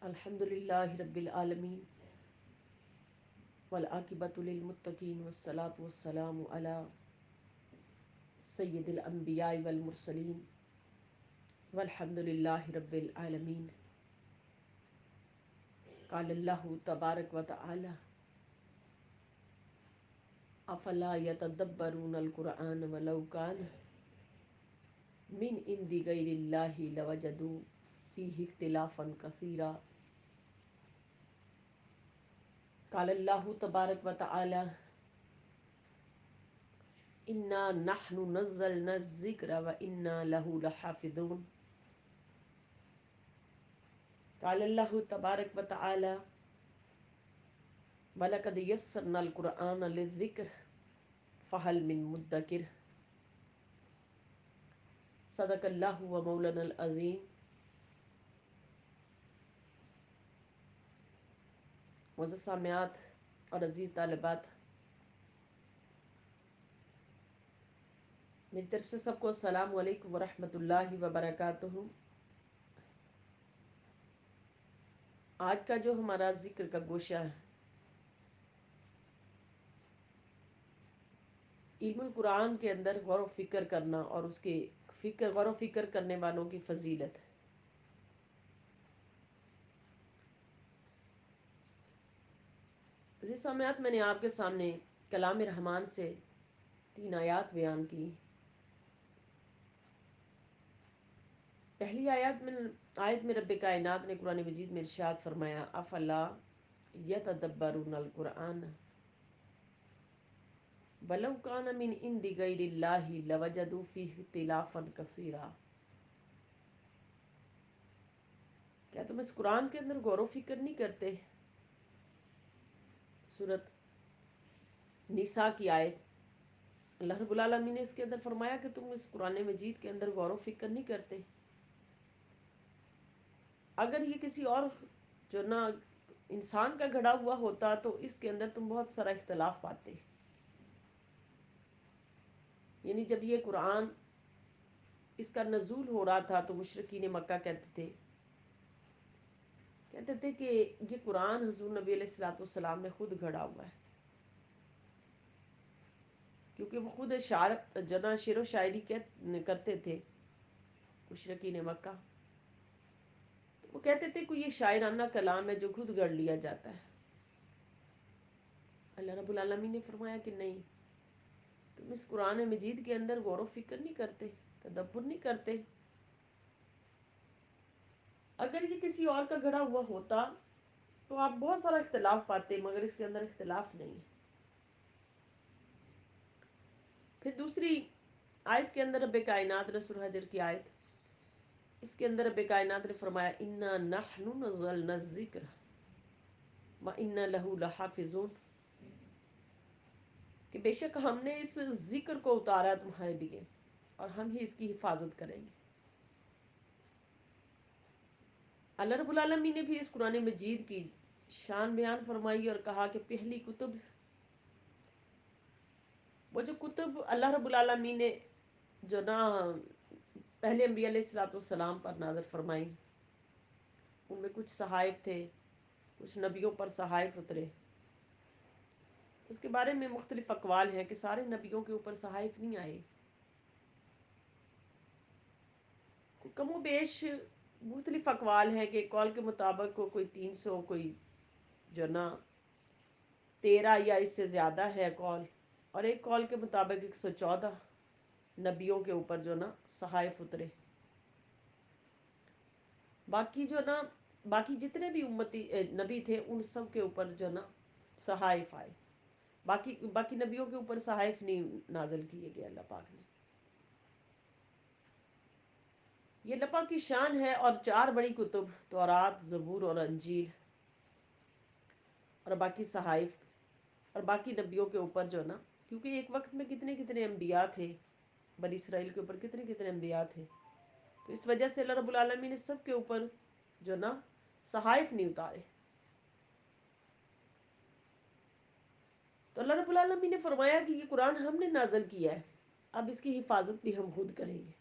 الحمد للہ رب العالمین والعاقبۃ للمتقین والصلاة والسلام علی سید الانبیاء والمرسلین والحمد للہ رب العالمین. قال اللہ تبارک و تعالی افلا یتدبرون القرآن ولو کان من عند غیر اللہ لوجدوا فیہ اختلافا کثیرا. قال اللہ تبارک و تعالی انا نحن نزلنا الذکر وانا لہ لحافظون. قال اللہ تبارک و تعالی وَلَقَدْ يَسَّرْنَا الْقُرْآنَ لِلذِّكْرِ فَهَلْ مِن مُدَّكِرٍ. صدق اللہ و مولانا العظیم. معزز سامعات اور عزیز طالبات، میری طرف سے سب کو السلام علیکم ورحمۃ اللہ وبرکاتہ. آج کا جو ہمارا ذکر کا گوشہ ہے، علم القرآن کے اندر غور و فکر کرنا اور اس کے غور و فکر کرنے والوں کی فضیلت. عزیز سامعات، میں نے آپ کے سامنے کلام رحمان سے 3 آیات بیان کی. پہلی آیت میں رب کائنات نے قرآن مجید میں ارشاد فرمایا افلا یتدبرون القرآن ولو کان من عند غیر اللہ لوجدوا فیہ اختلافا کثیرا. کیا تم اس قرآن کے اندر غور و فکر نہیں کرتے؟ سورۃ نساء کی آیت، اللہ رب العالمین نے اس کے اندر فرمایا کہ تم اس قرآن مجید کے اندر غور و فکر نہیں کرتے. اگر یہ کسی اور جو نہ انسان کا گھڑا ہوا ہوتا تو اس کے اندر تم بہت سارا اختلاف پاتے. یعنی جب یہ قرآن اس کا نزول ہو رہا تھا تو مشرکین مکہ کہتے تھے کہ یہ قرآن حضور نبی علیہ الصلوۃ والسلام نے خود گھڑا ہوا ہے، کیونکہ وہ خود شعر و شاعری کرتے تھے مشرکین مکہ. تو وہ کہتے تھے کہ یہ شاعرانہ کلام ہے جو خود گڑھ لیا جاتا ہے. اللہ رب العالمین نے فرمایا کہ نہیں، تم اس قرآن مجید کے اندر غور و فکر نہیں کرتے، تدبر نہیں کرتے. اگر یہ کسی اور کا گھڑا ہوا ہوتا تو آپ بہت سارا اختلاف پاتے، مگر اس کے اندر اختلاف نہیں ہے. پھر دوسری آیت کے اندر رب کائنات نے سورہ حجر کی آیت، اس کے اندر رب کائنات نے فرمایا انا نحن نزلنا الذکر وانا لہ لحافظون، کہ بے شک ہم نے اس ذکر کو اتارا تمہارے لیے اور ہم ہی اس کی حفاظت کریں گے. اللہ رب العالمین نے بھی اس قرآن مجید کی شان بیان فرمائی اور کہا کہ پہلی کتب، وہ جو کتب اللہ رب العالمین نے جو نا پہلے انبیاء علیہ الصلوۃ والسلام پر نازل فرمائی، ان میں کچھ صحائف تھے، کچھ نبیوں پر صحائف اترے. اس کے بارے میں مختلف اقوال ہیں کہ سارے نبیوں کے اوپر صحائف نہیں آئے، کم و بیش مختلف اقوال ہیں کہ قول کے مطابق کوئی 300، کوئی جو نا 13 یا اس سے زیادہ ہے قول، اور ایک قول کے مطابق 114 نبیوں کے اوپر جو نا صحائف اترے. باقی جو نا باقی جتنے بھی امتی نبی تھے ان سب کے اوپر جو نا صحائف آئے. باقی نبیوں کے اوپر صحائف نہیں نازل کیے گئے اللہ پاک نے. یہ اللہ پاک کی شان ہے. اور 4 بڑی کتب تورات، زبور اور انجیل اور باقی صحائف اور باقی نبیوں کے اوپر جو نا، کیونکہ ایک وقت میں کتنے انبیاء تھے، بنی اسرائیل کے اوپر کتنے انبیاء تھے، تو اس وجہ سے اللہ رب العالمین نے سب کے اوپر جو نا صحائف نہیں اتارے. تو اللہ رب العالمین نے فرمایا کہ یہ قرآن ہم نے نازل کیا ہے، اب اس کی حفاظت بھی ہم خود کریں گے.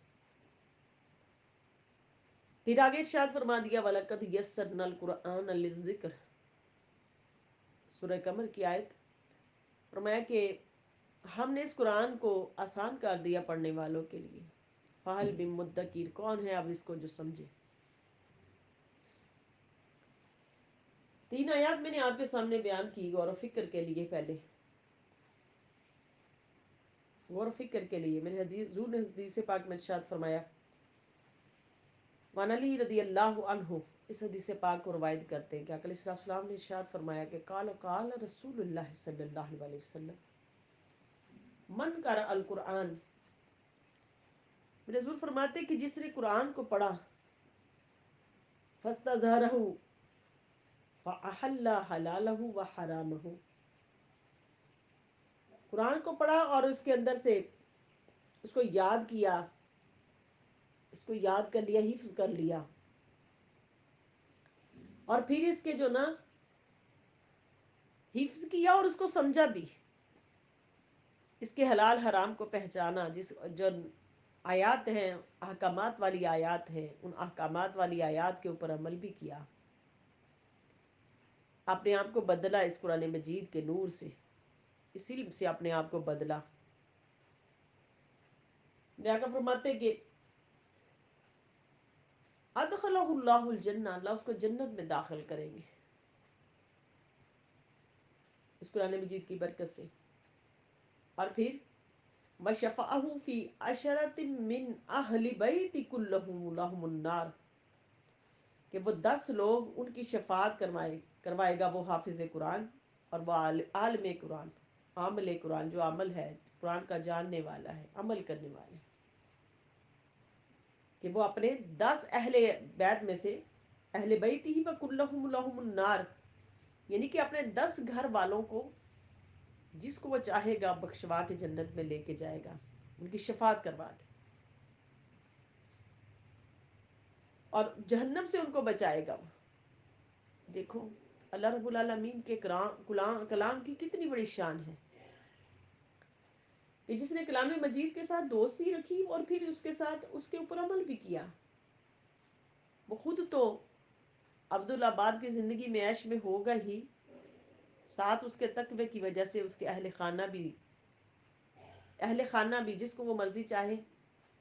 پھر آگے ارشاد فرما دیا وَلَقَدْ يَسَّرْنَا الْقُرْآنَ لِلذِّكْرِ، سورہ قمر کی آیت، فرمایا کہ ہم نے اس قرآن کو آسان کر دیا پڑھنے والوں کے لیے، فَهَلْ مِن مُدَّکِرٍ، کون ہے اب اس کو جو سمجھے۔ تین آیات میں نے آپ کے سامنے بیان کی غور و فکر کے لیے، پہلے غور و فکر کے لیے میرے حضور نے حدیث پاک میں ارشاد فرمایا، وعن علی رضی اللہ عنہ، اس حدیث پاک کو روایت کرتے ہیں کہ آقا علیہ السلام نے ارشاد فرمایا کہ قال رسول اللہ صلی اللہ علیہ وسلم من قرأ القرآن، میرے حضور فرماتے کہ جس نے قرآن کو پڑھا، فاستظہرہ فأحل حلالہ وحرامہ، قرآن کو پڑھا اور اس کے اندر سے اس کو یاد کیا، اس کو یاد کر لیا، حفظ کر لیا، اور پھر اس کے جو نا حفظ کیا اور اس کو سمجھا بھی، اس کے حلال حرام کو پہچانا، جس جو آیات ہیں احکامات والی آیات ہیں، ان احکامات والی آیات کے اوپر عمل بھی کیا، اپنے آپ کو بدلا اس قرآن مجید کے نور سے، اس علم سے اپنے آپ کو بدلا۔ آقا فرماتے کہ ادخلہ اللہ الجنہ، اللہ اس کو جنت میں داخل کریں گے اس قرآن مجید کی برکت سے، اور پھر وَشَفَعَهُ فِي عَشَرَةٍ مِّنْ أَهْلِ بَيْتِ كُلَّهُمْ لَهُمُ النَّارِ، کہ وہ 10 لوگ ان کی شفاعت کروائے گا، وہ حافظ قرآن اور وہ عالم قرآن، عامل قرآن، جو عمل ہے قرآن کا جاننے والا ہے، عمل کرنے والا ہے، کہ وہ اپنے 10 اہل بیت میں سے، اہل بیت ہی وَكُلَّهُمْ لَهُمُ النَّارِ، یعنی کہ اپنے 10 گھر والوں کو، جس کو وہ چاہے گا بخشوا کے جنت میں لے کے جائے گا، ان کی شفاعت کروا کے، اور جہنم سے ان کو بچائے گا۔ دیکھو اللہ رب العالمین کے کلام کی کتنی بڑی شان ہے، کہ جس نے کلام مجید کے ساتھ دوستی رکھی اور پھر اس کے ساتھ اس کے اوپر عمل بھی کیا، وہ خود تو عبدالآباد کی زندگی میں عیش میں ہوگا ہی، ساتھ اس کے تقوی کی وجہ سے اس کے اہل خانہ بھی جس کو وہ مرضی چاہے،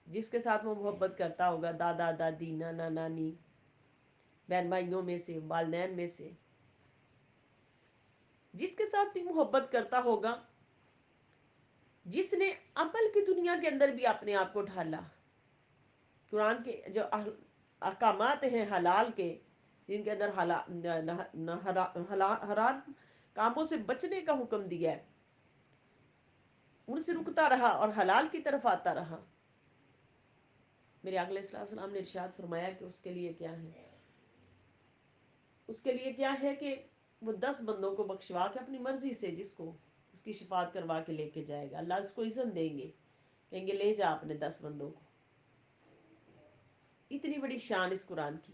جس کے ساتھ وہ محبت کرتا ہوگا، دادا دادی، نانا نانی، بہن بھائیوں میں سے، والدین میں سے، جس کے ساتھ بھی محبت کرتا ہوگا، جس نے عمل کی دنیا کے اندر بھی اپنے آپ کو ڈھالا، قرآن کے جو احکامات ہیں حلال کے، جن کے اندر حرام کاموں سے بچنے کا حکم دیا ہے، ان سے رکتا رہا اور حلال کی طرف آتا رہا، میرے آقا علیہ السلام نے ارشاد فرمایا کہ اس کے لیے کیا ہے، اس کے لیے کیا ہے کہ وہ 10 بندوں کو بخشوا کے اپنی مرضی سے جس کو اس کی شفاعت کروا کے لے کے جائے گا، اللہ اس کو اذن دیں گے، کہیں گے لے جا اپنے 10 بندوں کو۔ اتنی بڑی شان اس قرآن کی۔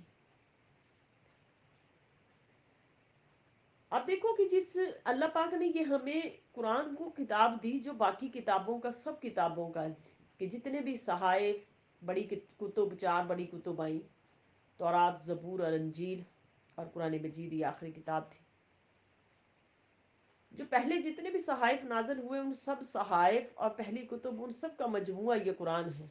اب دیکھو کہ جس اللہ پاک نے یہ ہمیں قرآن وہ کتاب دی جو باقی کتابوں کا، سب کتابوں کا، کہ جتنے بھی صحائف، بڑی کتب، 4 بڑی کتب آئیں، تورات، زبور اور انجیل، اور قرآن مجید یہ آخری کتاب تھی، جو پہلے جتنے بھی صحائف نازل ہوئے، ان سب صحائف اور پہلی کتب، ان سب کا مجموعہ یہ قرآن ہے۔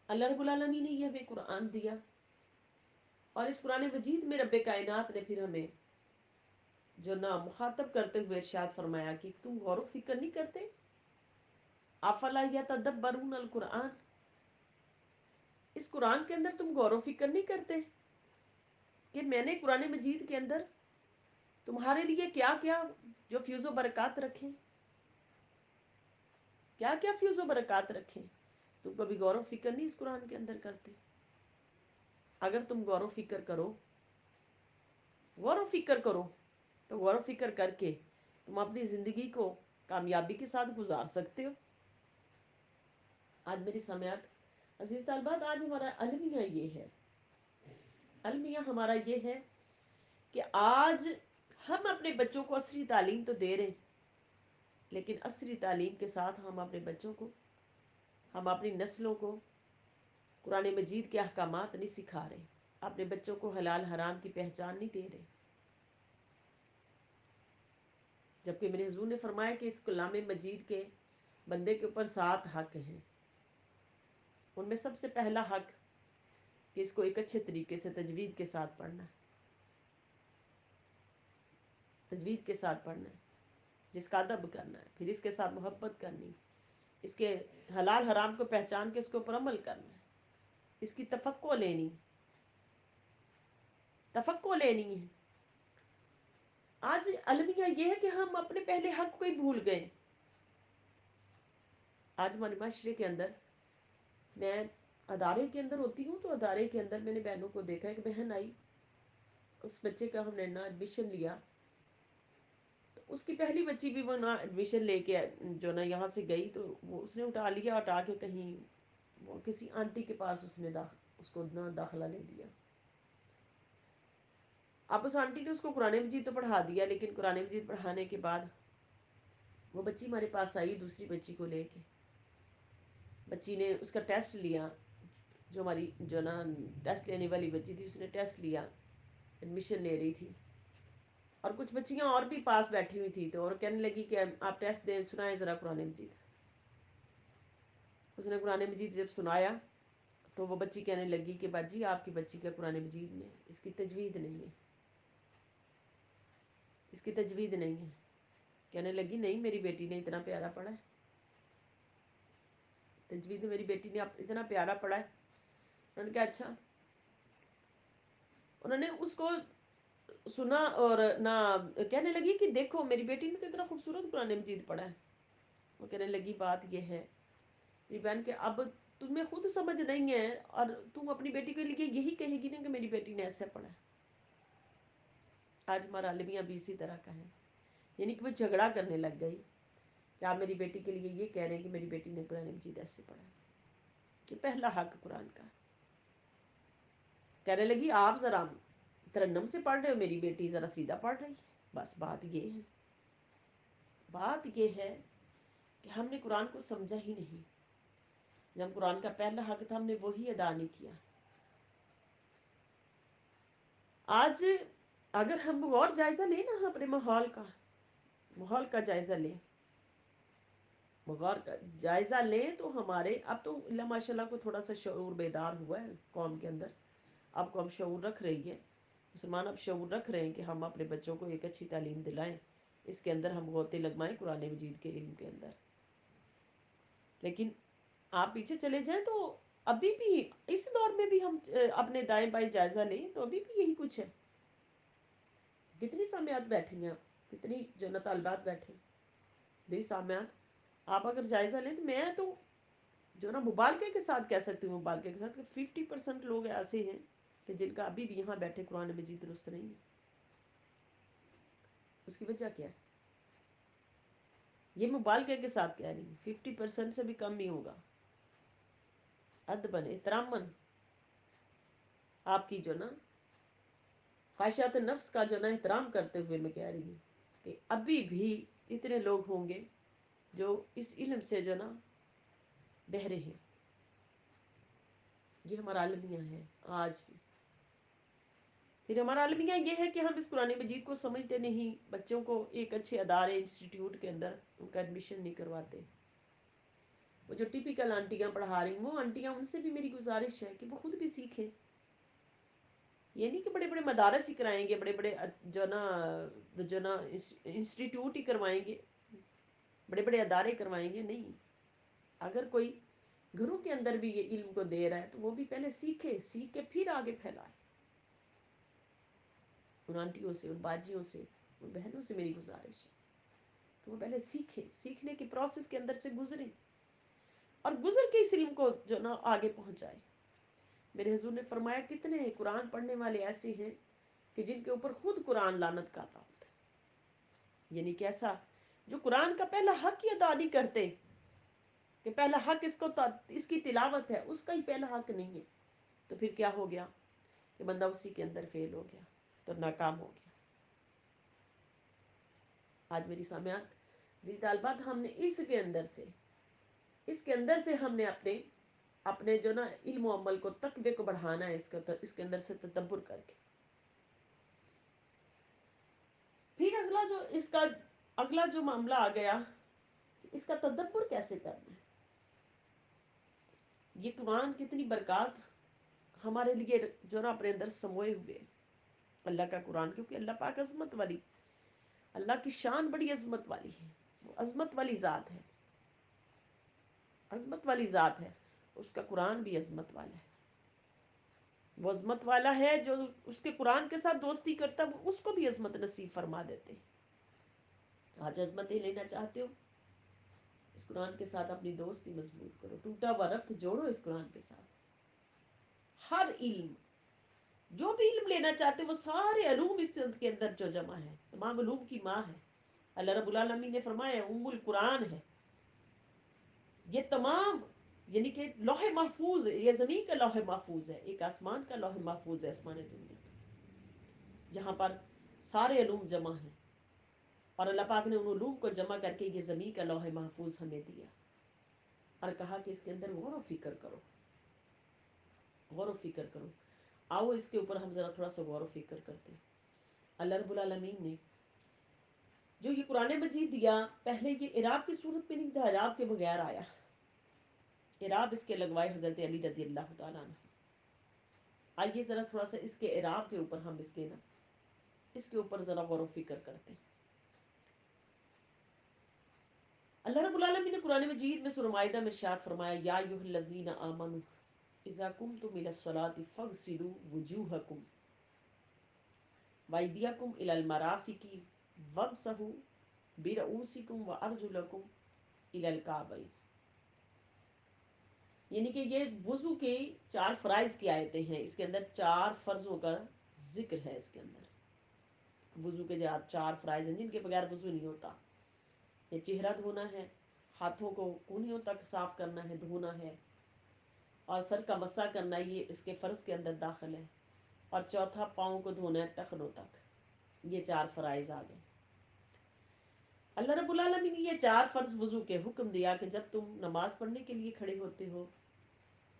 اللہ رب العالمین نے یہ ہمیں قرآن دیا، اور اس قرآن مجید میں رب کائنات نے پھر ہمیں جو نا مخاطب کرتے ہوئے ارشاد فرمایا کہ تم غور و فکر نہیں کرتے، افلا یتدبرون القرآن، اس قرآن کے اندر تم غور و فکر نہیں کرتے کہ میں نے قرآن مجید کے اندر تمہارے لیے کیا کیا جو فیوز و برکات رکھیں، کیا کیا فیوز و برکات رکھیں، تم کبھی غور و فکر نہیں اس قرآن کے اندر کرتے۔ اگر تم غور و فکر کرو، غور و فکر کرو، تو غور و فکر کر کے تم اپنی زندگی کو کامیابی کے ساتھ گزار سکتے ہو۔ آج میری سماعت عزیز طالبات، آج ہمارا المیہ یہ ہے، المیہ ہمارا یہ ہے کہ آج ہم اپنے بچوں کو عصری تعلیم تو دے رہے ہیں، لیکن عصری تعلیم کے ساتھ ہم اپنے بچوں کو، ہم اپنی نسلوں کو قرآن مجید کے احکامات نہیں سکھا رہے، اپنے بچوں کو حلال حرام کی پہچان نہیں دے رہے، جبکہ میرے حضور نے فرمایا کہ اس کلام مجید کے بندے کے اوپر 7 حق ہیں۔ ان میں سب سے پہلا حق کہ اس کو ایک اچھے طریقے سے تجوید کے ساتھ پڑھنا ہے، تجوید کے ساتھ پڑھنا ہے، جس کا ادب کرنا ہے، پھر اس کے ساتھ محبت کرنی، اس کے حلال حرام کو پہچان کے اس کے اوپر عمل کرنا ہے، اس کی تفقع لینی، تفقع لینی ہے۔ آج المیہ یہ ہے کہ ہم اپنے پہلے حق کو ہی بھول گئے۔ آج ہمارے معاشرے کے اندر، میں ادارے کے اندر ہوتی ہوں تو ادارے کے اندر میں نے بہنوں کو دیکھا، ایک بہن آئی، اس بچے کا ہم نے نا ایڈمیشن لیا، تو اس کی پہلی بچی بھی وہ نا ایڈمیشن لے کے جو نا یہاں سے گئی، تو وہ اس نے اٹھا لیا، اٹھا کے کہیں وہ کسی آنٹی کے پاس اس نے اس کو نا داخلہ لے دیا۔ اب اس آنٹی نے اس کو قرآن مجید تو پڑھا دیا، لیکن قرآن مجید پڑھانے کے بعد وہ بچی ہمارے پاس آئی دوسری بچی کو لے کے، بچی نے اس کا ٹیسٹ لیا، جو ہماری جو نا ٹیسٹ لینے والی بچی تھی اس نے ٹیسٹ لیا، ایڈمیشن لے رہی تھی، اور کچھ بچیاں اور بھی پاس بیٹھی ہوئی تھی، تو اور کہنے لگی کہ آپ ٹیسٹ دیں، سنائیں ذرا قرآن مجید۔ اس نے قرآن مجید جب سنایا تو وہ بچی کہنے لگی کہ باجی آپ کی بچی کا قرآن مجید میں اس کی تجوید نہیں ہے، اس کی تجوید نہیں ہے۔ کہنے لگی نہیں، میری بیٹی نے اتنا پیارا پڑھا ہے، تجوید میری بیٹی نے اتنا پیارا پڑھا ہے۔ انہوں نے کہا اچھا، انہوں نے اس کو سنا اور نہ کہنے لگی کہ دیکھو میری بیٹی نے تو اتنا خوبصورت قرآن مجید پڑھا ہے۔ وہ کہنے لگی بات یہ ہے میری بہن کہ اب تمہیں خود سمجھ نہیں ہے اور تم اپنی بیٹی کے لیے یہی کہے گی نا کہ میری بیٹی نے ایسے پڑھا ہے۔ آج ہمارا عالمیہ بھی اسی طرح کا ہے، یعنی کہ وہ جھگڑا کرنے لگ گئی کہ آپ میری بیٹی کے لیے یہ کہہ رہے ہیں کہ میری بیٹی نے قرآن مجید ایسے پڑھا ہے۔ یہ پہلا حق قرآن کا۔ کہنے لگی آپ ذرا ترنم سے پڑھ رہے ہو، میری بیٹی ذرا سیدھا پڑھ رہی ہے۔ بس بات یہ ہے، بات یہ ہے کہ ہم نے قرآن کو سمجھا ہی نہیں۔ جب قرآن کا پہلا حق تھا ہم نے وہی ادا نہیں کیا۔ آج اگر ہم اور جائزہ لیں نا اپنے ماحول کا جائزہ لیں، مغار کا جائزہ لیں، تو ہمارے اب تو اللہ ماشاء اللہ کو تھوڑا سا شعور بیدار ہوا ہے قوم کے اندر، اب قوم شعور رکھ رہی ہے، مسلمان اب شعور رکھ رہے ہیں کہ ہم اپنے بچوں کو ایک اچھی تعلیم دلائیں، اس کے اندر ہم غوطے لگوائیں قرآن مجید کے علم کے اندر۔ لیکن آپ پیچھے چلے جائیں تو ابھی بھی اس دور میں بھی ہم اپنے دائیں بائیں جائزہ لیں تو ابھی بھی یہی کچھ ہے۔ کتنی سامعات بیٹھی ہیں، کتنی جو نا طالبات بیٹھے دی سامعات، آپ اگر جائزہ لیں تو میں تو جو نا مبالغے کے ساتھ کہہ سکتی ہوں، مبالغے کے ساتھ کہ 50% لوگ ایسے ہیں کہ جن کا ابھی بھی یہاں بیٹھے قرآن مجید درست نہیں ہے۔ اس کی وجہ کیا ہے؟ یہ مبالغے کے ساتھ کہہ رہی ہوں، 50% سے بھی کم نہیں ہوگا۔ ادبن احترامن آپ کی جو نا خواہشات نفس کا جو نا احترام کرتے ہوئے میں کہہ رہی ہوں کہ ابھی بھی اتنے لوگ ہوں گے جو اس علم سے جو نا بہرے ہیں۔ یہ ہمارا عالمیہ ہے آج بھی۔ پھر ہمارا المیہ یہ ہے کہ ہم اس قرآن مجید کو سمجھتے نہیں، بچوں کو ایک اچھے ادارے انسٹیٹیوٹ کے اندر ان کا ایڈمیشن نہیں کرواتے۔ وہ جو ٹیپیکل آنٹیاں پڑھا رہی ہیں، وہ آنٹیاں ان سے بھی میری گزارش ہے کہ وہ خود بھی سیکھیں۔ یہ نہیں کہ بڑے بڑے مدارس ہی کرائیں گے، بڑے بڑے جو نا انسٹیٹیوٹ ہی کروائیں گے، بڑے بڑے ادارے کروائیں گے، نہیں۔ اگر کوئی گھروں کے اندر بھی یہ علم کو دے رہا ہے تو وہ بھی پہلے سیکھے، سیکھ کے پھر آگے پھیلائے۔ ان آنٹیوں سے، ان باجیوں سے، ان بہنوں سے میری گزارش ہے کہ وہ پہلے سیکھیں، سیکھنے کی پروسیس کے اندر سے گزریں اور گزر کے اس علم کو جو نا آگے پہنچائے۔ میرے حضور نے فرمایا کتنے قرآن پڑھنے والے ایسے ہیں کہ جن کے اوپر خود قرآن لعنت کر رہا ہوتا ہے، یعنی کیسا؟ جو قرآن کا پہلا حق ہی ادا نہیں کرتے کہ پہلا حق اس کی تلاوت ہے، اس کا ہی پہلا حق نہیں ہے، تو پھر کیا ہو گیا کہ بندہ اسی کے اندر فیل ہو گیا، تو ناکام ہو گیا۔ آج میری سامعات، طالبات، ہم نے اس کے اندر سے ہم نے اپنے اپنے جو نا علم و عمل کو، تقوی کو بڑھانا ہے اس کے اندر سے تدبر کر کے. پھر اگلا جو معاملہ آ گیا، اس کا تدبر کیسے کرنا ہے. یہ قرآن کتنی برکات ہمارے لیے جو نا اپنے اندر سموئے ہوئے اللہ کا قرآن، کیونکہ اللہ پاک عظمت والی، اللہ کی شان بڑی عظمت والی ہے. وہ عظمت والی ذات ہے، عظمت والی ذات ہے. اس کا قرآن بھی عظمت والا ہے. وہ عظمت والا ہے جو اس کے قرآن کے ساتھ دوستی کرتا ہے، وہ اس کو بھی عظمت نصیب فرما دیتے ہیں. آج عظمتیں لینا چاہتے ہو، اس قرآن کے ساتھ اپنی دوستی مضبوط کرو، ٹوٹا ہوا ربط جوڑو اس قرآن کے ساتھ. ہر علم، جو بھی علم لینا چاہتے ہو، وہ سارے علوم اس کے اندر جو جمع ہے، تمام علوم کی ماں ہے. اللہ رب العالمین نے فرمایا ام القرآن ہے. یہ تمام، یعنی کہ لوح محفوظ ہے، یہ زمین کا لوح محفوظ ہے، ایک آسمان کا لوح محفوظ ہے، آسمان دنیا کا، جہاں پر سارے علوم جمع ہیں. اور اللہ پاک نے ان علوم کو جمع کر کے یہ زمین کا لوح محفوظ ہمیں دیا، اور کہا کہ اس کے اندر غور و فکر کرو، غور و فکر کرو. آؤ اس کے اوپر ہم ذرا تھوڑا سا غور و فکر کرتے ہیں. اللہ رب العالمین نے جو یہ قرآن مجید دیا، پہلے یہ اعراب کی صورت میں نہیں تھا، اعراب کے بغیر آیا. اعراب اس کے لگوائے حضرت علی رضی اللہ تعالیٰ عنہ. آئیے ذرا تھوڑا سا اس کے اعراب کے اوپر ہم اس کے اوپر ذرا غور و فکر کرتے ہیں. اللہ رب العالمین نے قرآن مجید میں سورہ مائدہ میں ارشاد فرمایا، یا ایھا الذین آمنوا اذا قمتم الی الصلاۃ فاغسلوا وجوہکم وایدیکم الی المرافق وامسحوا برؤوسکم وارجلکم الی الکعبین. یعنی کہ یہ وضو کے 4 فرائض کی آیتیں ہیں. اس کے اندر 4 فرضوں کا ذکر ہے. اس کے اندر وضو کے 4 فرائض ہیں جن کے بغیر وضو نہیں ہوتا. یہ چہرہ دھونا ہے، ہاتھوں کو کونیوں تک صاف کرنا ہے، دھونا ہے، اور سر کا مسح کرنا، یہ اس کے فرض کے اندر داخل ہے. اور چوتھا پاؤں کو دھونا ہے ٹخنوں تک. یہ 4 فرائض آ گئے. اللہ رب العالمین نے یہ 4 فرض وضو کے حکم دیا کہ جب تم نماز پڑھنے کے لیے کھڑے ہوتے ہو،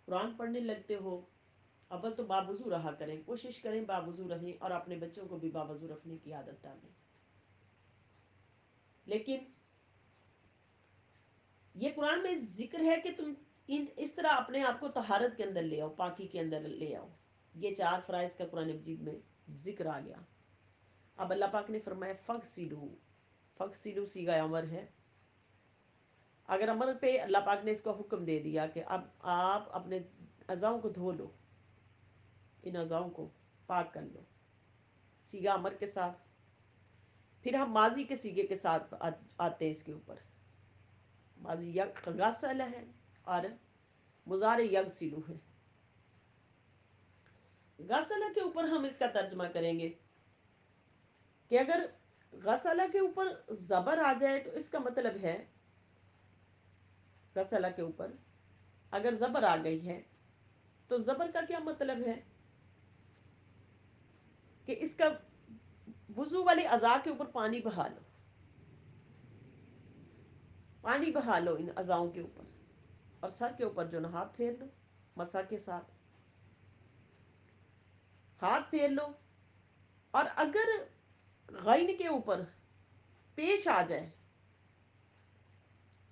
قرآن پڑھنے لگتے ہو، اول تو باوضو رہا کریں، کوشش کریں باوضو رہیں، اور اپنے بچوں کو بھی باوضو رکھنے کی عادت ڈالیں. لیکن یہ قرآن میں ذکر ہے کہ تم اس طرح اپنے آپ کو طہارت کے اندر لے آؤ، پاکی کے اندر لے آؤ. یہ 4 فرائض کا قرآن مجید میں ذکر آ گیا. اب اللہ پاک نے فرمایا فغسلوا. فغسلوا صیغہ امر ہے. اگر امر پہ اللہ پاک نے اس کو حکم دے دیا کہ اب آپ اپنے اعضاؤں کو دھو لو، ان اعضاؤں کو پاک کر لو، صیغہ امر کے ساتھ. پھر ہم ماضی کے صیغے کے ساتھ آتے ہیں اس کے اوپر. ماضی غسل ہے اور مضارع یغسل ہے. غسل کے اوپر ہم اس کا ترجمہ کریں گے کہ اگر غسل کے اوپر زبر آ جائے تو اس کا مطلب ہے، غسل کے اوپر اگر زبر آ گئی ہے تو زبر کا کیا مطلب ہے کہ اس کا وضو والے اعضاء کے اوپر پانی بہا لو، پانی بہا لو ان اعضاؤں کے اوپر، اور سر کے اوپر جو نا ہاتھ پھیر لو، مسح کے ساتھ ہاتھ پھیر لو. اور اگر غین کے اوپر پیش آ جائے،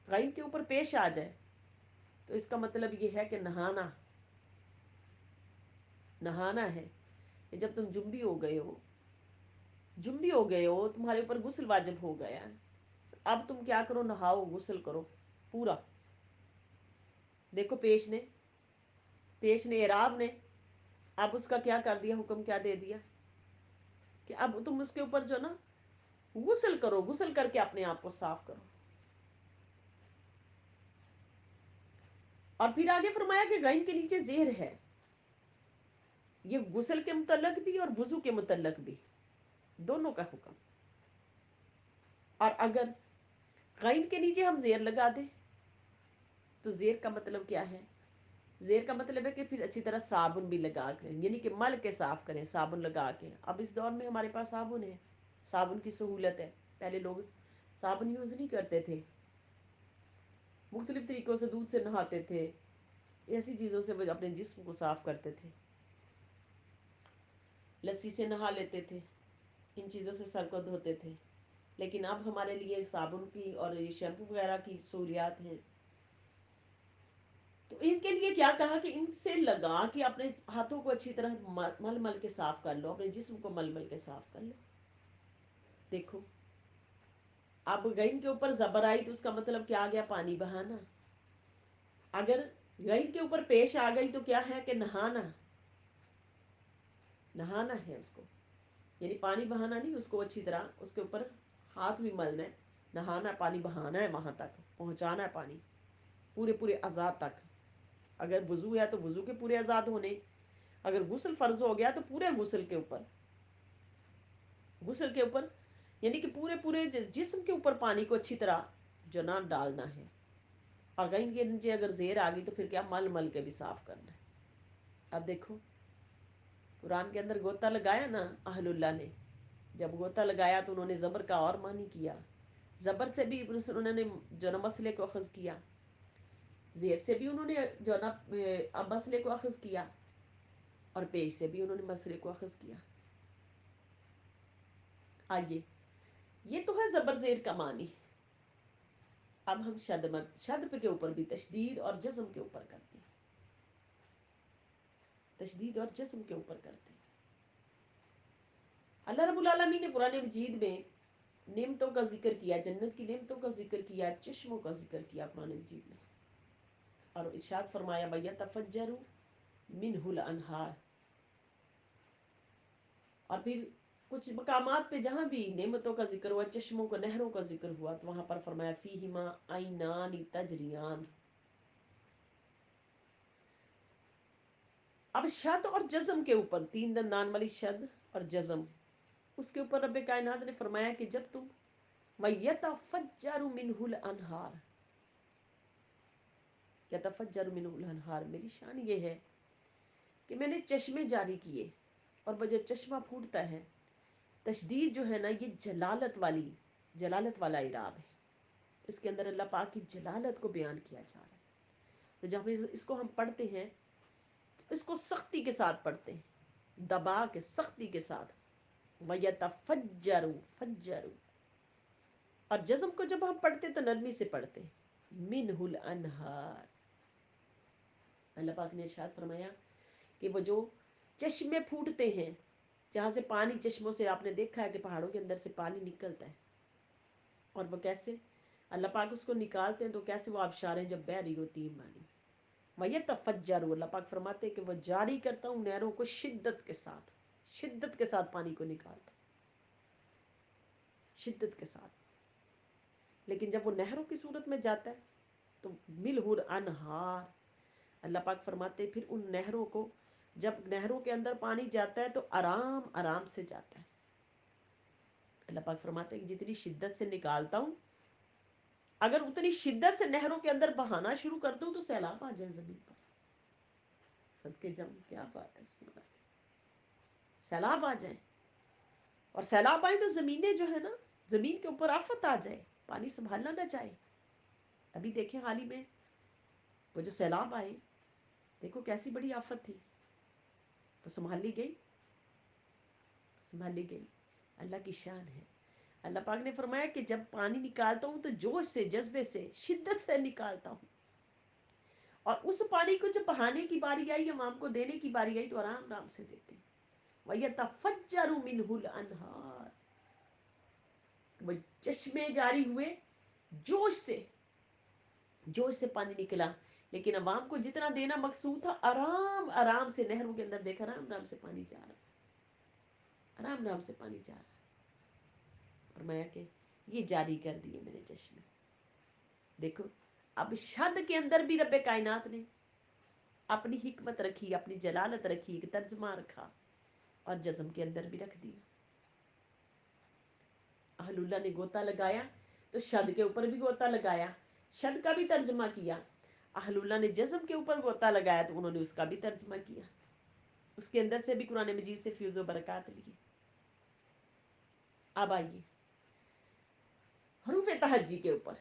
غین کے اوپر پیش آ جائے تو اس کا مطلب یہ ہے کہ نہانا، نہانا ہے. کہ جب تم جنبی ہو گئے ہو، جنبی ہو گئے ہو، تمہارے اوپر غسل واجب ہو گیا، اب تم کیا کرو، نہاؤ، غسل کرو پورا. دیکھو پیش نے اعراب نے اب اس کا کیا کر دیا، حکم کیا دے دیا کہ اب تم اس کے اوپر جو نا غسل کرو، غسل کر کے اپنے آپ کو صاف کرو. اور پھر آگے فرمایا کہ غین کے نیچے زیر ہے. یہ غسل کے متعلق بھی اور وضو کے متعلق بھی، دونوں کا حکم. اور اگر غین کے نیچے ہم زیر لگا دیں تو زیر کا مطلب کیا ہے؟ زیر کا مطلب ہے کہ پھر اچھی طرح صابن بھی لگا کریں، یعنی کہ مل کے صاف کریں صابن لگا کے. اب اس دور میں ہمارے پاس صابن ہے، صابن کی سہولت ہے. پہلے لوگ صابن یوز نہیں کرتے تھے، مختلف طریقوں سے دودھ سے نہاتے تھے، ایسی چیزوں سے وہ اپنے جسم کو صاف کرتے تھے، لسی سے نہا لیتے تھے، ان چیزوں سے سر کو دھوتے تھے. لیکن اب ہمارے لیے صابن کی اور یہ شیمپو وغیرہ کی سہولیات ہیں. تو ان کے لیے کیا کہا کہ ان سے لگا کہ اپنے ہاتھوں کو اچھی طرح مل مل کے صاف کر لو، اپنے جسم کو مل مل کے صاف کر لو. دیکھو اب غین کے اوپر زبر آئی تو اس کا مطلب کیا آ گیا؟ پانی بہانا. اگر غین کے اوپر پیش آ گئی تو کیا ہے کہ نہانا. نہانا ہے اس کو، یعنی پانی بہانا نہیں، اس کو اچھی طرح اس کے اوپر ہاتھ بھی ملنا ہے، نہانا، پانی بہانا ہے، وہاں تک پہنچانا ہے پانی پورے پورے اعضاء تک. اگر وضو ہے تو وضو کے پورے اعضاء ہونے، اگر غسل فرض ہو گیا تو پورے غسل کے اوپر، غسل کے اوپر یعنی کہ پورے پورے جسم کے اوپر پانی کو اچھی طرح جو نا ڈالنا ہے. اور غین کے نیچے اگر زیر آ گئی تو پھر کیا؟ مل مل کے بھی صاف کرنا ہے. اب دیکھو قرآن کے اندر غوطہ لگایا نا اہل اللہ نے، جب غوطہ لگایا تو انہوں نے زبر کا اور معنی کیا. زبر سے بھی انہوں نے جو نا مسئلے کو اخذ کیا، زیر سے بھی انہوں نے جو نا مسئلے کو اخذ کیا، اور پیش سے بھی انہوں نے مسئلے کو اخذ کیا. آئیے یہ تو ہے زبر زیر کا معنی. اب ہم شد کے اوپر بھی تشدید اور جزم کے اوپر کرتے ہیں، تشدید اور جزم کے اوپر کرتے ہیں. اللہ رب العالمین نے قرآن مجید میں نعمتوں کا ذکر کیا، جنت کی نعمتوں کا ذکر کیا، چشموں کا ذکر کیا قرآن مجید میں، اور ارشاد فرمایا وَيَتَفَجَّرُ مِنْهُ الْأَنْهَارُ. اور پھر کچھ مقامات پہ جہاں بھی نعمتوں کا ذکر ہوا، چشموں کا، نہروں کا ذکر ہوا، تو وہاں پر فرمایا فِيهِمَا عَيْنَانِ تَجْرِيَانِ. اب شد اور جزم کے اوپر، تین دندان والی شد اور جزم، اس کے اوپر رب کائنات نے فرمایا کہ جب تم وَيَتَفَجَّرُ مِنْهُ الْأَنْهَارُ، یتفجر منہ الانہار، میری شان یہ ہے کہ میں نے چشمے جاری کیے، اور وہ جو چشمہ پھوٹتا ہے، تشدید جو ہے نا یہ جلالت والا اعراب ہے. اس کے اندر اللہ پاک کی جلالت کو بیان کیا جا رہا ہے. تو جب اس کو ہم پڑھتے ہیں تو اس کو سختی کے ساتھ پڑھتے ہیں، دبا کے، سختی کے ساتھ. وَيَتَفَجَّرُ فَجَّرُ. اور جزم کو جب ہم پڑھتے تو نرمی سے پڑھتے ہیں، مِنْهُ الْأَنْهَارُ. اللہ پاک نے ارشاد فرمایا کہ وہ جو چشمے پھوٹتے ہیں، جہاں سے پانی، چشموں سے آپ نے دیکھا ہے کہ پہاڑوں کے اندر سے پانی نکلتا ہے، اور وہ کیسے اللہ پاک اس کو نکالتے ہیں، تو کیسے وہ آبشاریں جب بہہ رہی ہوتی ہیں پانی. وَيَتَفَجَّرُ، اللہ پاک فرماتے ہیں کہ وہ جاری کرتا ہوں نہروں کو شدت کے ساتھ، شدت کے ساتھ پانی کو نکالتا ہوں، شدت کے ساتھ. لیکن جب وہ نہروں کی صورت میں جاتا ہے تو مِنْهُ الْأَنْهَارُ، اللہ پاک فرماتے ہیں پھر ان نہروں کو، جب نہروں کے اندر پانی جاتا ہے تو آرام آرام سے جاتا ہے. اللہ پاک فرماتے ہیں کہ جتنی شدت سے نکالتا ہوں، اگر اتنی شدت سے نہروں کے اندر بہانا شروع کر دوں تو سیلاب آ جائیں زمین پر. صدقے جم، کیا بات ہے سن اللہ کی. سیلاب آ جائیں، اور سیلاب آئے تو زمینیں جو ہے نا، زمین کے اوپر آفت آ جائے، پانی سنبھالنا نہ چاہے. ابھی دیکھیں حال ہی میں وہ جو سیلاب آئے، دیکھو کیسی بڑی آفت تھی، وہ سنبھال لی گئی، سنبھال لی گئی. اللہ کی شان ہے. اللہ پاک نے فرمایا کہ جب پانی نکالتا ہوں تو جوش سے، جذبے سے، شدت سے نکالتا ہوں، اور اس پانی کو جب بہانے کی باری آئی، عوام کو دینے کی باری آئی، تو آرام آرام سے دیتے ہیں. وَيَتَفَجَّرُ مِنْهُ الْأَنْهَارُ. وہ چشمے جاری ہوئے، جوش سے، جوش سے پانی نکلا. لیکن عوام کو جتنا دینا مقصود تھا، آرام آرام سے نہروں کے اندر دیکھا، آرام آرام سے پانی جا رہا، آرام آرام سے پانی جا رہا. فرمایا کہ یہ جاری کر دیے میں نے چشمے. دیکھو اب شد کے اندر بھی رب کائنات نے اپنی حکمت رکھی، اپنی جلالت رکھی، ایک ترجمہ رکھا، اور جزم کے اندر بھی رکھ دیا. اہل اللہ نے غوطہ لگایا تو شد کے اوپر بھی غوطہ لگایا، شد کا بھی ترجمہ کیا. اہل اللہ نے جزم کے اوپر غوطہ لگایا تو انہوں نے اس کا بھی ترجمہ کیا. اس کے اندر سے بھی قرآن مجید سے فیوز و برکات لیے. اب آئیے حروف تہجی کے اوپر.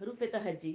حروف تہجی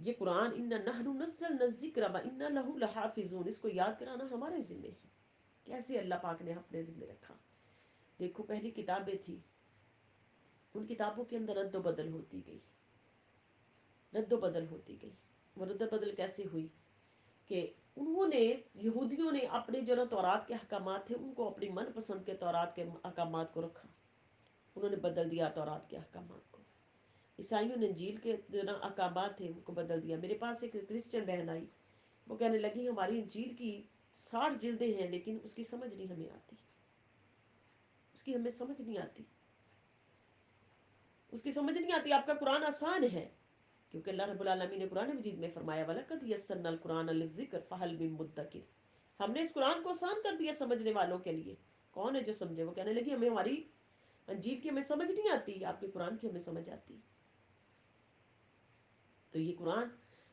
یہ قرآن اِنَّا نَحْنُ نَزَّلْنَا الذِّكْرَ وَإِنَّا لَهُ لَحَافِظُونَ، اس کو یاد کرانا ہمارے ذمے ہے. کیسے اللہ پاک نے اپنے ذمے رکھا. دیکھو پہلی کتابیں تھی، ان کتابوں کے اندر رد و بدل ہوتی گئی، رد و بدل ہوتی گئی. وہ رد و بدل کیسے ہوئی کہ انہوں نے، یہودیوں نے اپنے جو نا تورات کے احکامات تھے ان کو اپنی من پسند کے تورات کے احکامات کو رکھا، انہوں نے بدل دیا تورات کے احکامات کو. عیسائیوں نے انجیل کے جو نا احکامات تھے ان کو بدل دیا. میرے پاس ایک کرسچن بہن آئی، وہ کہنے لگی ہماری انجیل کی 60 جلدیں ہیں لیکن اس کی سمجھ نہیں ہمیں آتی، اس کی ہمیں سمجھ نہیں آتی، اس کی سمجھ نہیں آتی. آپ کا قرآن آسان ہے، کیونکہ اللہ رب العالمین نے قرآن مجید میں فرمایا وَلَقَدْ يَسَّرْنَا الْقُرْآنَ لِلذِّكْرِ فَهَلْ مِن مُدَّكِرٍ، ہم نے اس قرآن کو آسان کر دیا سمجھنے والوں کے لیے. کون ہے جو سمجھے؟ وہ کہنے لگی ہمیں ہماری انجیل کی ہمیں سمجھ نہیں آتی، آپ کے قرآن کی ہمیں سمجھ آتی. تو یہ قرآن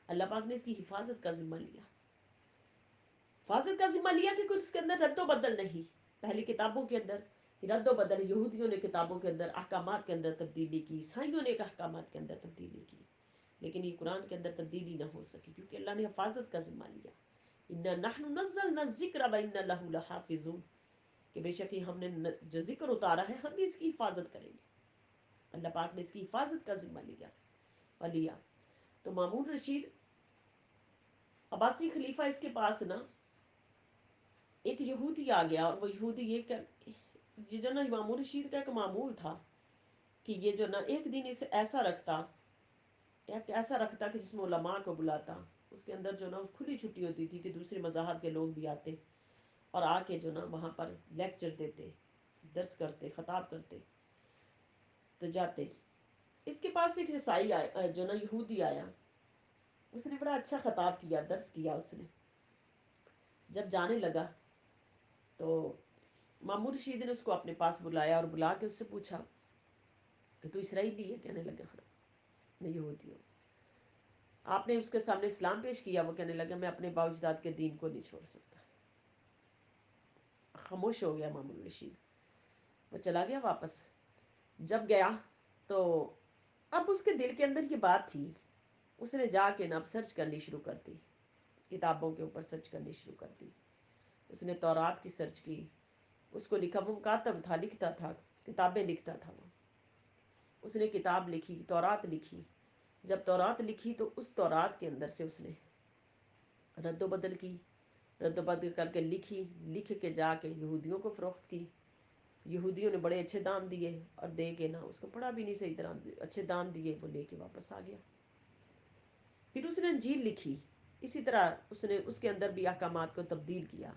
اللہ پاک نے اس کی حفاظت کا ذمہ لیا، حفاظت کا ذمہ لیا کہ اس کے اندر رد و بدل نہیں. پہلی کتابوں کے اندر رد و بدل، یہودیوں نے کتابوں کے اندر احکامات کے اندر تبدیلی کی، عیسائیوں نے احکامات کے اندر تبدیلی کی، لیکن یہ قرآن کے اندر تبدیلی نہ ہو سکی کیونکہ اللہ نے حفاظت کا ذمہ لیا. اِنَّا نَحْنُ نَزَّلْنَا الذِّكْرَ وَإِنَّا لَهُ لَحَافِظُونَ، کہ بے شک ہی ہم نے جو ذکر اتارا ہے ہم بھی اس کی حفاظت کریں گے. اللہ پاک نے اس کی حفاظت کا ذمہ لیا. تو مامون رشید عباسی خلیفہ، اس کے پاس نا ایک یہودی آ گیا، اور وہ یہودی یہ جو نا مامون رشید کا ایک معمول تھا کہ یہ جو نا ایک دن اسے ایسا رکھتا کہ جس میں علماء کو بلاتا. اس کے اندر جو نا کھلی چھٹی ہوتی تھی کہ دوسرے مذاہب کے لوگ بھی آتے اور آ کے جو نا وہاں پر لیکچر دیتے، درس کرتے، خطاب کرتے تو جاتے. اس کے پاس ایک عیسائی جو نا یہودی آیا، اس نے بڑا اچھا خطاب کیا، درس کیا. اس نے جب جانے لگا تو مامون رشید نے اس کو اپنے پاس بلایا اور بلا کے اس سے پوچھا کہ تو اسرائیلی ہے؟ کہنے لگا ہاں میں یہودی ہوں. آپ نے اس کے سامنے اسلام پیش کیا، وہ کہنے لگا میں اپنے باوجداد کے دین کو نہیں چھوڑ سکتا. خاموش ہو گیا مامون رشید، وہ چلا گیا واپس. جب گیا تو اب اس کے دل کے اندر یہ بات تھی، اس نے جا کے نا اب سرچ کرنی شروع کر دی، کتابوں کے اوپر سرچ کرنی شروع کر دی. اس نے تورات کی سرچ کی، اس کو لکھا، وہ کاتب تھا، لکھتا تھا، کتابیں لکھتا تھا. وہ اس نے کتاب لکھی، تورات لکھی. جب تورات لکھی تو اس تورات کے اندر سے اس نے رد و بدل کی، رد و بدل کر کے لکھی، لکھ کے جا کے یہودیوں کو فروخت کی. یہودیوں نے بڑے اچھے دام دیے اور دے کے نا اس کو پڑھا بھی نہیں صحیح طرح، اچھے دام دیے، وہ لے کے واپس آ گیا. پھر اس نے انجیل لکھی، اسی طرح اس نے اس کے اندر بھی احکامات کو تبدیل کیا،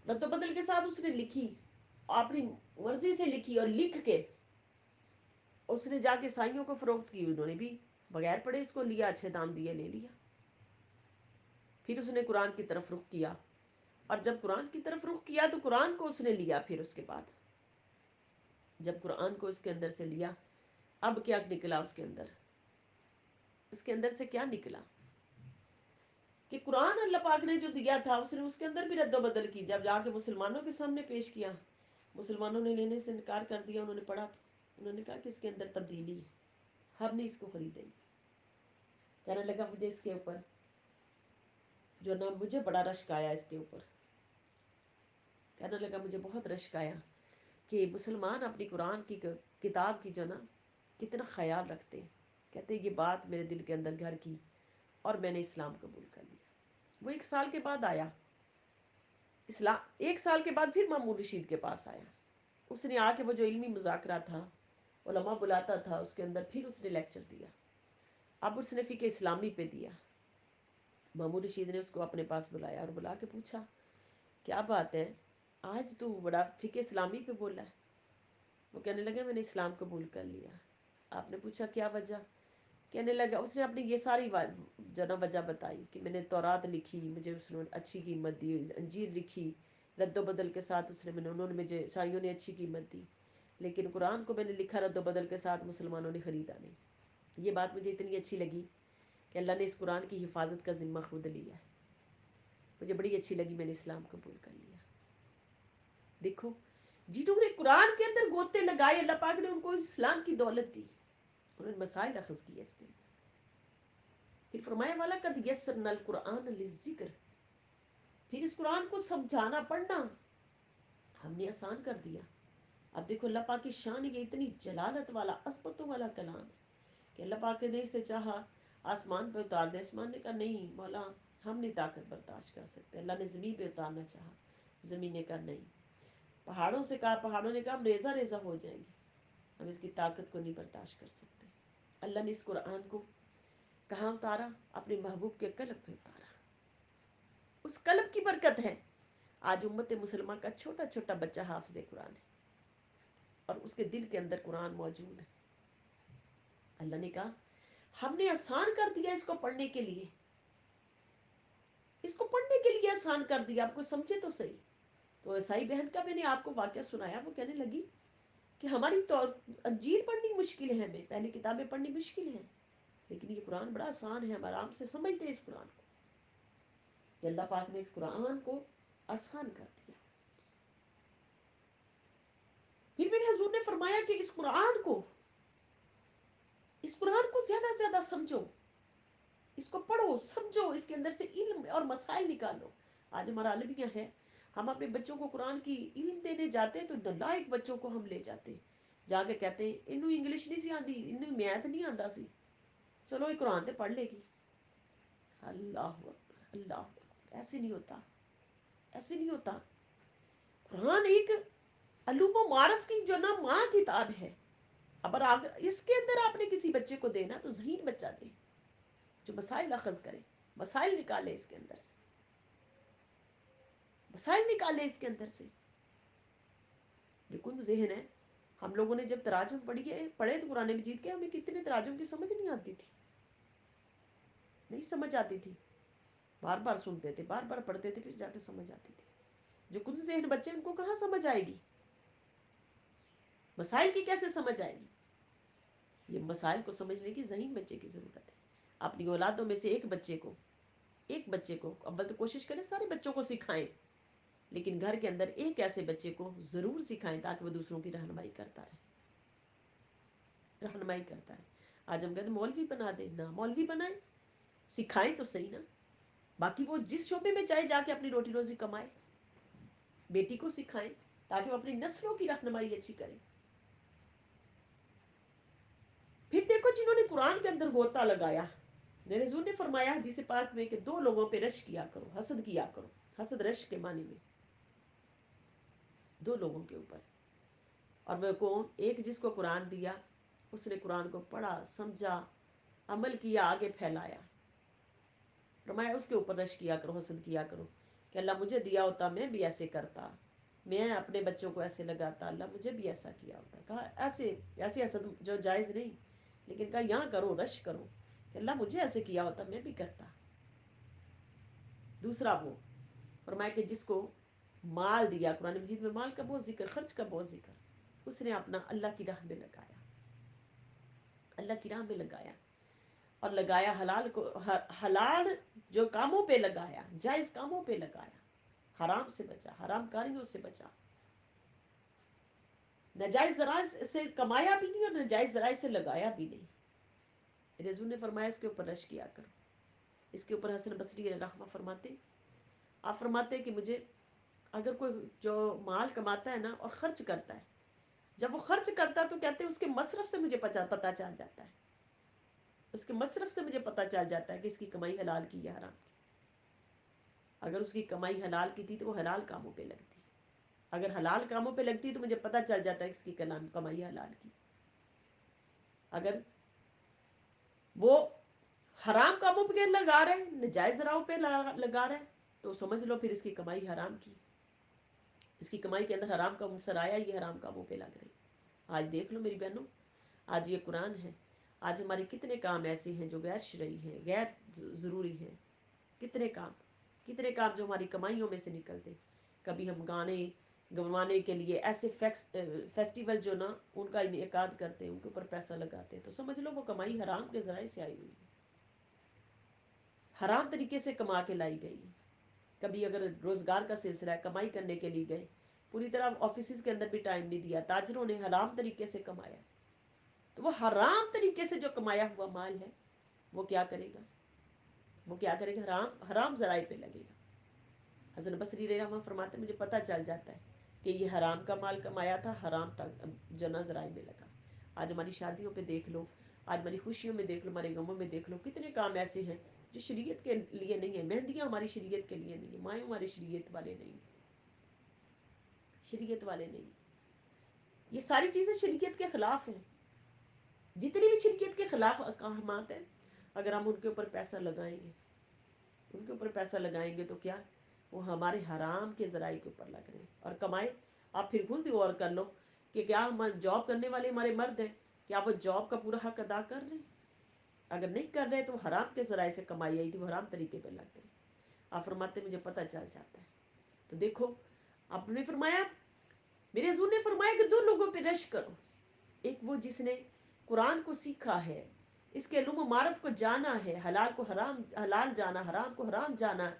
رد و بدل کے ساتھ اس نے لکھی، اپنی مرضی سے لکھی، اور لکھ کے اس نے جا کے عیسائیوں کو فروخت کی. انہوں نے بھی بغیر پڑھے اس کو لیا، اچھے دام دیے، لے لیا. پھر اس نے قرآن کی طرف رخ کیا، اور جب قرآن کی طرف رخ کیا تو قرآن کو اس نے لیا. پھر اس کے بعد جب قرآن کو اس کے اندر سے لیا، اب کیا نکلا اس کے اندر؟ اس کے اندر سے کیا نکلا کہ قرآن اللہ پاک نے جو دیا تھا اس نے اس کے اندر بھی رد و بدل کی. جب جا کے مسلمانوں کے سامنے پیش کیا، مسلمانوں نے لینے سے انکار کر دیا. انہوں نے پڑھا تو انہوں نے کہا کہ اس کے اندر تبدیلی ہے، ہم نہیں اس کو خریدیں گے. کہنے لگا مجھے اس کے اوپر جو نا مجھے بڑا رشک آیا، اس کے اوپر کہنے لگا مجھے بہت رشک آیا کہ مسلمان اپنی قرآن کی کتاب کی جو نا کتنا خیال رکھتے ہیں. کہتے یہ بات میرے دل کے اندر گھر کی اور میں نے اسلام قبول کر لیا. وہ 1 سال کے بعد آیا اسلام، 1 سال کے بعد پھر مامون رشید کے پاس آیا. اس نے آ کے وہ جو علمی مذاکرہ تھا، علماء بلاتا تھا، اس کے اندر پھر اس نے لیکچر دیا. اب اس نے فقہ اسلامی پہ دیا. مامون رشید نے اس کو اپنے پاس بلایا اور بلا کے پوچھا کیا بات ہے آج تو بڑا فقہ اسلامی پہ بولا ہے؟ وہ کہنے لگا میں نے اسلام قبول کر لیا. آپ نے پوچھا کیا وجہ؟ کہنے لگا، اس نے اپنی یہ ساری جو نا وجہ بتائی کہ میں نے تورات لکھی، مجھے اس نے اچھی قیمت دی، انجیل لکھی، رد و بدل کے ساتھ انہوں نے مجھے، عیسائیوں نے اچھی قیمت دی، لیکن قرآن کو میں نے لکھا رد و بدل کے ساتھ، مسلمانوں نے خریدا نہیں. یہ بات مجھے اتنی اچھی لگی کہ اللہ نے اس قرآن کی حفاظت کا ذمہ خود لیا ہے. مجھے بڑی اچھی لگی، میں نے اسلام قبول کر لیا. دیکھو جنہوں نے قرآن کے اندر گوتے لگائے، اللہ پاک نے ان کو اسلام کی دولت دی، انہوں نے مسائل اخذ کیے اس کے اندر. پھر فرمایا والا قد یسرنا القرآن للذکر، پھر اس قرآن کو سمجھانا پڑھنا ہم نے آسان کر دیا. اب دیکھو اللہ پاک کی شان، یہ اتنی جلالت والا عظمتوں والا کلام ہے کہ اللہ پاک نے اسے چاہا آسمان پہ اتار دے. آسمان نے کہا نہیں مولا ہم نہیں طاقت برداشت کر سکتے. اللہ نے زمین پہ اتارنا چاہا، زمین نے کہا نہیں. پہاڑوں سے کہا، پہاڑوں نے کہا ہم ریزہ ریزہ ہو جائیں گے، ہم اس کی طاقت کو نہیں برداشت کر سکتے. اللہ نے اس قرآن کو کہاں اتارا؟ اپنے محبوب کے قلب پہ اتارا. اس قلب کی برکت ہے آج امت مسلمہ کا چھوٹا چھوٹا بچہ حافظ قرآن ہے اور اس کے دل کے اندر قرآن موجود ہے. اللہ نے کہا ہم نے آسان کر دیا اس کو پڑھنے کے لیے، اس کو پڑھنے کے لیے آسان کر دیا. آپ کو سمجھے تو صحیح. تو عیسائی بہن کا میں نے آپ کو واقعہ سنایا، وہ کہنے لگی کہ ہماری تو انجیل پڑھنی مشکل ہے، ہمیں پہلی کتابیں پڑھنی مشکل ہیں، لیکن یہ قرآن بڑا آسان ہے، ہم آرام سے سمجھتے ہیں اس قرآن کو. کہ اللہ پاک نے اس قرآن کو آسان کر دیا. پھر میرے حضور نے فرمایا کہ اس قرآن کو زیادہ سے زیادہ سمجھو، اس کو پڑھو سمجھو، اس کے اندر سے علم اور مسائل نکالو. آج ہمارا عالمیہ ہے، ہم اپنے بچوں کو قرآن کی علم دینے جاتے ہیں تو نالائق بچوں کو ہم لے جاتے ہیں، جا کے کہتے ہیں انہوں انگلش نہیں سی آتی، انہوں میتھ نہیں آتا سی، چلو یہ قرآن تے پڑھ لے گی. اللہ اکبر اللہ اکبر. ایسے نہیں ہوتا، ایسے نہیں ہوتا. قرآن ایک علوم و معارف کی جو نا ماں کتاب ہے. اگر اس کے اندر آپ نے کسی بچے کو دینا تو ذہین بچہ دے جو مسائل اخذ کرے، مسائل نکالے اس کے اندر سے، مسائل نکالے اس کے اندر سے. بالکل ذہن ہے. ہم لوگوں نے جب تراجم پڑھے تو قرآن مجید کے، ہمیں کتنے تراجم کی سمجھ نہیں آتی تھی، نہیں سمجھ آتی تھی. بار بار سنتے تھے، بار بار پڑھتے تھے، پھر جا کے سمجھ آتی تھی. جو کن ذہن بچے ان کو کہاں سمجھ آئے گی؟ مسائل کی کیسے سمجھ آئے گی؟ یہ مسائل کو سمجھنے کی ذہین بچے کی ضرورت ہے. اپنی اولادوں میں سے ایک بچے کو اول تو کوشش کریں سارے بچوں کو سکھائیں، لیکن گھر کے اندر ایک ایسے بچے کو ضرور سکھائیں تاکہ وہ دوسروں کی رہنمائی کرتا رہے. آج ہم کہتے مولوی بنا دیں، نہ مولوی بنائیں، سکھائیں تو صحیح نا. باقی وہ جس شعبے میں چاہے جا کے اپنی روٹی روزی کمائے. بیٹی کو سکھائیں تاکہ وہ اپنی نسلوں کی رہنمائی اچھی کرے. پھر دیکھو جنہوں نے قرآن کے اندر غوطہ لگایا، میرے حضور نے فرمایا حدیث پاک میں کہ 2 لوگوں پہ رشک کیا کرو، حسد کیا کرو. حسد رشک کے معنی میں 2 لوگوں کے اوپر. اور وہ کون؟ ایک جس کو قرآن دیا، اس نے قرآن کو پڑھا، سمجھا، عمل کیا، آگے پھیلایا. فرمایا اس کے اوپر رشک کیا کرو، حسد کیا کرو کہ اللہ مجھے دیا ہوتا میں بھی ایسے کرتا، میں اپنے بچوں کو ایسے لگاتا، اللہ مجھے بھی ایسا کیا ہوتا. کہا ایسے حسد جو جائز نہیں، لیکن کہا یہاں کرو، رشک کرو کہ اللہ مجھے ایسے کیا ہوتا میں بھی کرتا. دوسرا وہ فرمایا کہ جس کو مال دیا، قرآن مجید میں مال کا بہت ذکر، خرچ کا بہت ذکر، اس نے اپنا اللہ کی راہ میں لگایا، اللہ کی راہ میں لگایا. اور لگایا حلال جو کاموں پہ لگایا، جائز کاموں پہ لگایا، حرام سے بچا، حرام کاریوں سے بچا، ناجائز ذرائع سے کمایا بھی نہیں اور ناجائز ذرائع سے لگایا بھی نہیں. رسول نے فرمایا اس کے اوپر رش کیا کرو. اس کے اوپر حسن بصری رحمہ فرماتے، آپ فرماتے کہ مجھے اگر کوئی جو مال کماتا ہے نا اور خرچ کرتا ہے، جب وہ خرچ کرتا ہے تو کہتے ہیں اس کے مصرف سے مجھے پتہ چل جاتا ہے، اس کے مصرف سے مجھے پتہ چل جاتا ہے کہ اس کی کمائی حلال کی یا حرام کی. اگر اس کی کمائی حلال کی تھی تو وہ حلال کاموں پہ لگتی، اگر حلال کاموں پہ لگتی تو مجھے پتہ چل جاتا ہے کہ اس کی کمائی حلال کی. اگر وہ حرام کاموں پہ لگا رہے ہیں، نجائز ذراؤں پہ لگا رہے ہیں، تو سمجھ لو پھر اس کی کمائی حرام کی، اس کی کمائی کے اندر حرام کا عنصر آیا، یہ حرام کاموں پہ لگ رہی. آج دیکھ لو میری بہنوں، آج یہ قرآن ہے، آج ہمارے کتنے کام ایسے ہیں جو غیر شرعی ہیں، غیر ضروری ہیں. کتنے کام جو ہماری کمائیوں میں سے نکلتے. کبھی ہم گانے گنوانے کے لیے ایسے فیسٹیول جو نا ان کا انعقاد کرتے ہیں، ان کے اوپر پیسہ لگاتے ہیں، تو سمجھ لو وہ کمائی حرام کے ذرائع سے آئی ہوئی ہے، حرام طریقے سے کما کے لائی گئی ہے. کبھی اگر روزگار کا سلسلہ ہے، کمائی کرنے کے لیے گئے، پوری طرح آفیسز کے اندر بھی ٹائم نہیں دیا، تاجروں نے حرام طریقے سے کمایا، تو وہ حرام طریقے سے جو کمایا ہوا مال ہے وہ کیا کرے گا؟ وہ کیا کرے گا؟ حرام حرام ذرائع پہ لگے گا. حسن بصری رحمہ فرماتے مجھے پتہ چل جاتا ہے کہ یہ حرام کا مال کمایا تھا، حرام تک جنا ذرائع میں لگا. آج ہماری شادیوں پہ دیکھ لو، آج ہماری خوشیوں میں دیکھ لو، ہمارے غموں میں دیکھ لو، کتنے کام ایسے ہیں جو شریعت کے لیے نہیں ہے. مہندیاں ہماری شریعت کے لیے نہیں ہے، مائیں ہماری شریعت والے نہیں ہیں، شریعت والے نہیں. یہ ساری چیزیں شریعت کے خلاف ہیں. جتنی بھی شریعت کے خلاف احکامات ہیں، اگر ہم ان کے اوپر پیسہ لگائیں گے، ان کے اوپر پیسہ لگائیں گے تو کیا وہ ہمارے حرام کے ذرائع کے اوپر لگ رہے ہیں اور کمائے. آپ پھر خود غور کر لو کہ کیا ہم جاب کرنے والے ہمارے مرد ہیں، کیا وہ جاب کا پورا حق ادا کر رہے ہیں؟ اگر نہیں کر رہے تو حرام کے ذرائع سے کمائی آئی تھی، وہ حرام طریقے پہ لگ گئے. آپ فرماتے مجھے پتہ چل جاتا ہے. تو دیکھو آپ نے فرمایا، میرے حضور نے فرمایا کہ دو لوگوں پہ رشک کرو. ایک وہ جس نے قرآن کو سیکھا ہے، اس کے علوم و معرف کو جانا ہے، حلال کو حرام حلال جانا، حرام کو حرام جانا،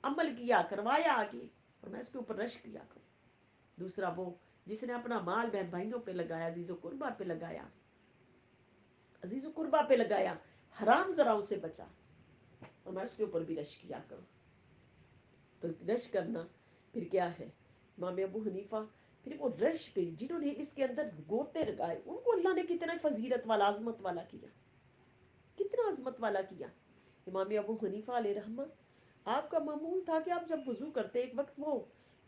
عمل کیا، کروایا آگے، اور میں اس کے اوپر رشک کیا کروں. دوسرا وہ جس نے اپنا مال بہن بھائیوں پہ لگایا، عزیز و قربا پہ لگایا، عزیز و قربا پہ لگایا، حرام ذراؤں سے بچا، اور میں اس کے اوپر بھی رشک کیا کروں. تو رشک کرنا پھر کیا ہے؟ امام ابو حنیفہ پھر وہ رش پہ جنہوں نے اس کے اندر گوتے لگائے، ان کو اللہ نے کتنا فضیلت والا عظمت والا کیا، کتنا عظمت والا کیا. امام ابو حنیفہ علیہ رحمہ، آپ کا معمول تھا کہ آپ جب وضو کرتے ایک وقت وہ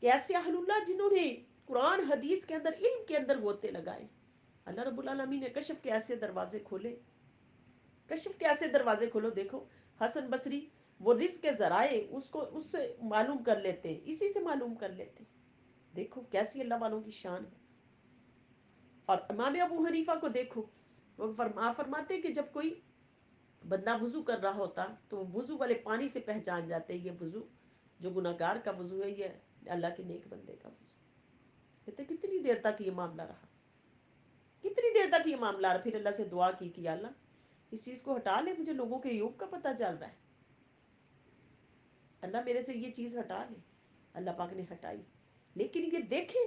کہ ایسے اہل اللہ جنہوں نے قرآن حدیث کے اندر علم کے اندر گوتے لگائے، اللہ رب العالمین نے کشف کے ایسے دروازے کھولے، کشف کے ایسے دروازے کھولو. دیکھو حسن بصری وہ رزق کے ذرائع اس سے معلوم کر لیتے، اسی سے معلوم کر لیتے. دیکھو کیسی اللہ والوں کی شان ہے. اور امام ابو حنیفہ کو دیکھو، وہ فرماتے کہ جب کوئی بندہ وضو کر رہا ہوتا تو وضو والے پانی سے پہچان جاتے یہ وضو جو گناہ گار کا وضو ہے، یہ اللہ کے نیک بندے کا وضو. کہتے کتنی دیر تک یہ معاملہ رہا، کتنی دیر تک یہ معاملہ رہا. پھر اللہ سے دعا کی کہ اللہ اس چیز کو ہٹا لے، مجھے لوگوں کے عیوب کا پتہ چل رہا ہے، اللہ میرے سے یہ چیز ہٹا لے. اللہ پاک نے ہٹائی. لیکن یہ دیکھیں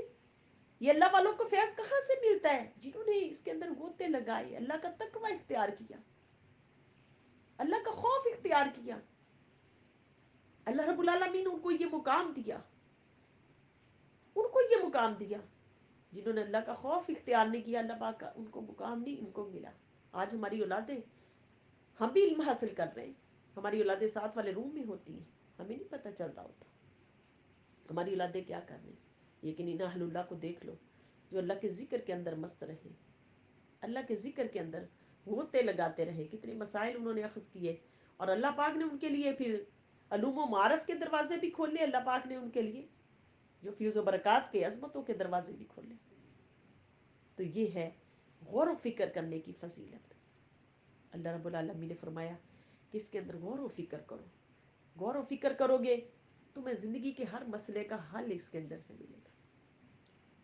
یہ اللہ والوں کو فیض کہاں سے ملتا ہے؟ جنہوں نے اس کے اندر گوتے لگائے، اللہ کا تقوی اختیار کیا، اللہ کا خوف اختیار کیا. اللہ رب العالمین ان کو یہ مقام دیا، ان کو یہ مقام دیا. جنہوں نے اللہ کا خوف اختیار نہیں کیا، اللہ پاک کا ان کو مقام نہیں ان کو ملا. آج ہماری اولادیں، ہم بھی علم حاصل کر رہے ہیں، ہماری اولادیں ساتھ والے روم میں ہوتی ہیں، ہمیں نہیں پتہ چل رہا ہوتا ہماری اولادیں کیا کر رہی ہیں. لیکن ان اہل اللہ کو دیکھ لو جو اللہ کے ذکر کے اندر مست رہے، اللہ کے ذکر کے اندر غوطے لگاتے رہے، کتنے مسائل انہوں نے اخذ کیے، اور اللہ پاک نے ان کے لیے پھر علوم و معارف کے دروازے بھی کھولے. اللہ پاک نے ان کے لیے جو فیوز و برکات کے عظمتوں کے دروازے بھی کھولے. تو یہ ہے غور و فکر کرنے کی فضیلت. اللہ رب العالمین نے فرمایا کہ اس کے اندر غور و فکر کرو. غور و فکر کرو گے تمہیں زندگی کے ہر مسئلے کا حل اس کے اندر سے ملے گا،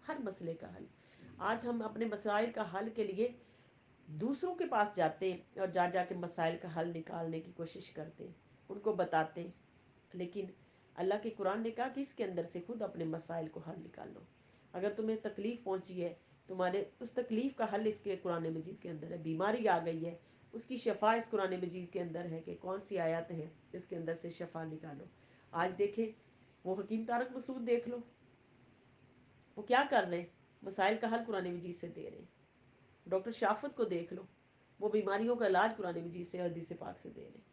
ہر مسئلے کا حل. آج ہم اپنے مسائل کا حل کے لیے دوسروں کے پاس جاتے ہیں اور جا جا کے مسائل کا حل نکالنے کی کوشش کرتے ہیں، ان کو بتاتے ہیں. لیکن اللہ کے قرآن نے کہا کہ اس کے اندر سے خود اپنے مسائل کو حل نکال لو. اگر تمہیں تکلیف پہنچی ہے، تمہارے اس تکلیف کا حل اس کے قرآن مجید کے اندر ہے. بیماری آ گئی ہے، اس کی شفا اس قرآن مجید کے اندر ہے کہ کون سی آیات ہیں اس کے اندر سے شفا نکالو. آج دیکھیں وہ حکیم طارق مسعود دیکھ لو، وہ کیا کر رہے ہیں؟ مسائل کا حل قرآن مجید سے دے رہے ہیں. ڈاکٹر شافت کو دیکھ لو، وہ بیماریوں کا علاج قرآن مجید سے حدیث پاک سے دے رہے ہیں.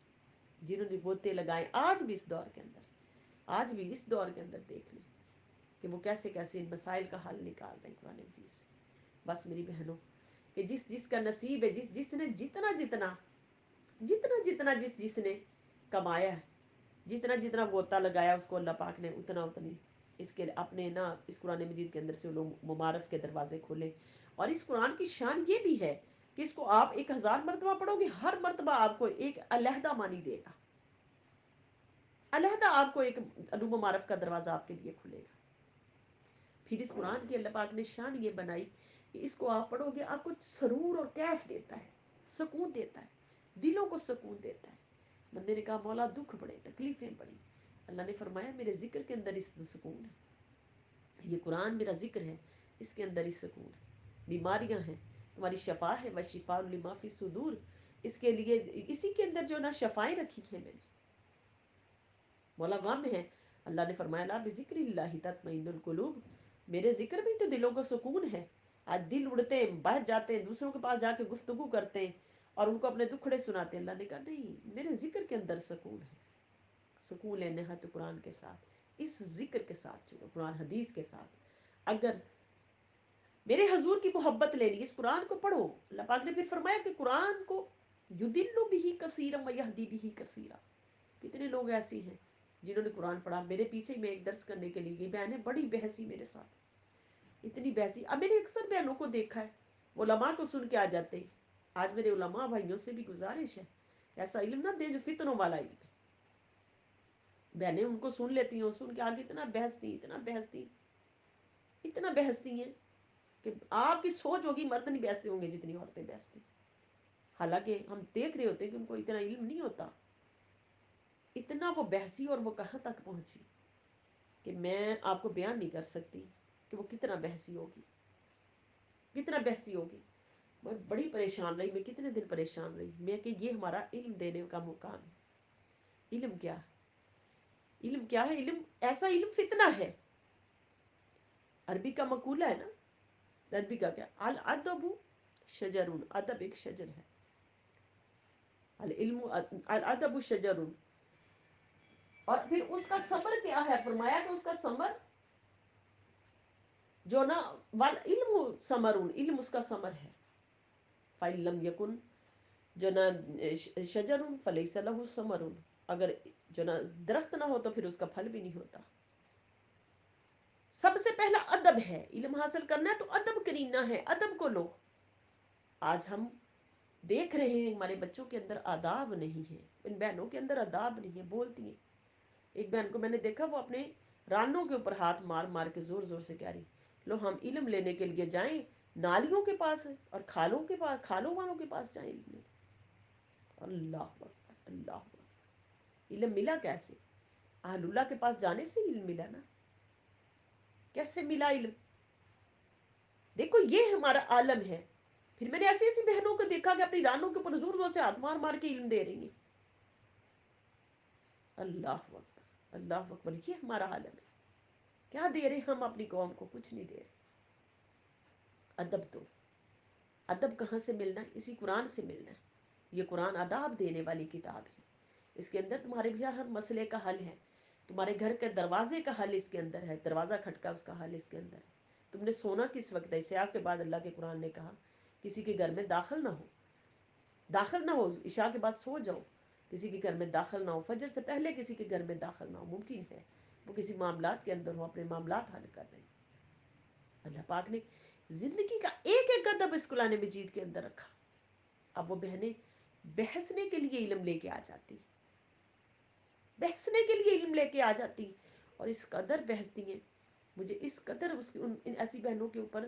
جنہوں نے گوتے لگائے آج بھی اس دور کے اندر، آج بھی اس دور کے اندر دیکھ لیں کہ وہ کیسے کیسے ان مسائل کا حل نکال رہے ہیں قرآن مجید سے. بس میری بہنوں کہ جس جس کا نصیب ہے، جس جس نے جتنا جتنا جتنا جتنا جس جس نے کمایا ہے، جتنا جتنا غوطہ لگایا، اس کو اللہ پاک نے اتنا اتنی اس کے اپنے نا اس قرآن مجید کے اندر سے علوم مبارک کے دروازے کھولے. اور اس قرآن کی شان یہ بھی ہے کہ اس کو آپ 1000 مرتبہ پڑھو گے، ہر مرتبہ آپ کو ایک علیحدہ معنی دے گا، علیحدہ آپ کو ایک علوم و معرف کا دروازہ آپ کے لیے کھلے گا. پھر اس قرآن کی اللہ پاک نے شان یہ بنائی کہ اس کو آپ پڑھو گے، آپ کو سرور اور کیف دیتا ہے، سکون دیتا ہے، دلوں کو سکون دیتا ہے. بندے نے کہا مولا دکھ بڑے، تکلیفیں بڑی، اللہ نے فرمایا میرے ذکر کے اندر اس سکون ہے، یہ قرآن میرا ذکر ہے، اس کے اندر اس سکون ہے. بیماریاں ہیں تمہاری شفا ہے، وشفاء لما فی الصدور، اس کے لیے اسی کے اندر جو نا شفائیں رکھی ہیں میں نے. مولا غم ہے. اللہ نے فرمایا لا بذکر اللہ تطمئن القلوب، میرے ذکر میں تو دلوں کو سکون ہے. آج دل اڑتے ہیں، باہر جاتے ہیں، دوسروں کے پاس جا کے گفتگو کرتے ہیں اور ان کو اپنے دکھڑے سناتے ہیں. اللہ نے کہا نہیں، میرے ذکر کے اندر سکون ہے. سکون لینے ہے تو قرآن کے ساتھ، اس ذکر کے ساتھ چلو، قرآن حدیث کے ساتھ. اگر میرے حضور کی محبت لینی اس قرآن کو پڑھو. اللہ پاک نے پھر فرمایا کہ قرآن کو یدل بہ کثیرا ویہدی بہ کثیرا. کتنے لوگ ایسے ہیں جنہوں نے قرآن پڑھا. میرے پیچھے میں ایک درس کرنے کے لیے گئی، بہنیں بڑی بحثی میرے ساتھ، اتنی بحثی. اب میں نے اکثر بہنوں کو دیکھا ہے علماء کو سن کے آ جاتے ہیں. آج میرے علماء بھائیوں سے بھی گزارش ہے ایسا علم نہ دے جو فتنوں والا علم ہے. بہنیں ان کو سن لیتی ہیں، سن کے آگے اتنا بحثتی، اتنا بحثتی، اتنا بحثتی ہیں کہ آپ کی سوچ ہوگی مرد نہیں بیچتے ہوں گے جتنی عورتیں بیچتی. حالانکہ ہم دیکھ رہے ہوتے ہیں کہ ان کو اتنا علم نہیں ہوتا. اتنا وہ بحثی اور وہ کہاں تک پہنچی کہ میں آپ کو بیان نہیں کر سکتی کہ وہ کتنا بحثی ہوگی، کتنا بحثی ہوگی. میں بڑی پریشان رہی، میں کتنے دن پریشان رہی میں کہ یہ ہمارا علم دینے کا مقام ہے. علم کیا ہے؟ علم کیا ہے؟ علم ایسا علم فتنہ ہے. عربی کا مقولہ ہے نا، عربی کا کیا، الادب شجر، ادب ایک شجر ہے. العلم الادب شجر. اور پھر اس کا ثمر کیا ہے؟ فرمایا کہ اس کا ثمر جو نا والعلم ثمر، علم اس کا ثمر ہے. فَإِن لَمْ يَكُنْ جو نا شجر فَلَيْسَ لَهُ ثَمَرٌ، اگر جو نا درخت نہ ہو تو پھر اس کا پھل بھی نہیں ہوتا. سب سے پہلا ادب ہے. علم حاصل کرنا ہے تو ادب کرنا ہے، ادب کو لو. آج ہم دیکھ رہے ہیں ہمارے بچوں کے اندر آداب نہیں ہے، ان بہنوں کے اندر آداب نہیں ہے، بولتی ہیں. ایک بہن کو میں نے دیکھا وہ اپنے رانوں کے اوپر ہاتھ مار مار کے زور زور سے کہہ رہی لو ہم علم لینے کے لیے جائیں نالیوں کے پاس اور کھالوں کے پاس، کھالوں والوں کے پاس جائیں علم لینے. اللہ اکبر، اللہ اکبر. علم ملا کیسے؟ اہل اللہ کے پاس جانے سے علم ملا نا. کیسے ملا علم؟ دیکھو یہ ہمارا عالم ہے. پھر میں نے ایسی ایسی بہنوں کو دیکھا کہ اپنی رانوں کے اوپر زور زور سے ہاتھ مار مار کے علم دے رہی ہیں. اللہ اکبر، اللہ اکبر. یہ ہمارا عالم ہے. کیا دے رہے ہم اپنی قوم کو؟ کچھ نہیں دے رہے. ادب تو ادب کہاں سے ملنا ہے؟ اسی قرآن سے ملنا ہے. یہ قرآن آداب دینے والی کتاب ہے. اس کے اندر تمہارے بھی ہر مسئلے کا حل ہے. تمہارے گھر کے دروازے کا حل اس کے اندر ہے، دروازہ کھٹکا اس کا حل اس کے اندر ہے. تم نے سونا کس وقت ہے؟ عشاء کے بعد اللہ کے قرآن نے کہا کسی کے گھر میں داخل نہ ہو، داخل نہ ہو. عشاء کے بعد سو جاؤ، کسی کے گھر میں داخل نہ ہو. فجر سے پہلے کسی کے گھر میں داخل نہ ہو. ممکن ہے وہ کسی معاملات کے اندر ہو، اپنے معاملات حل کر رہے ہیں. اللہ پاک نے زندگی کا ایک ایک ادب اس قرآن مجید کے اندر رکھا. اب وہ بہنیں بحثنے کے لیے علم لے کے آ جاتی، بحثنے کے لیے علم لے کے آ جاتی اور اس قدر بحثتی ہیں. مجھے اس قدر ان ایسی بہنوں کے اوپر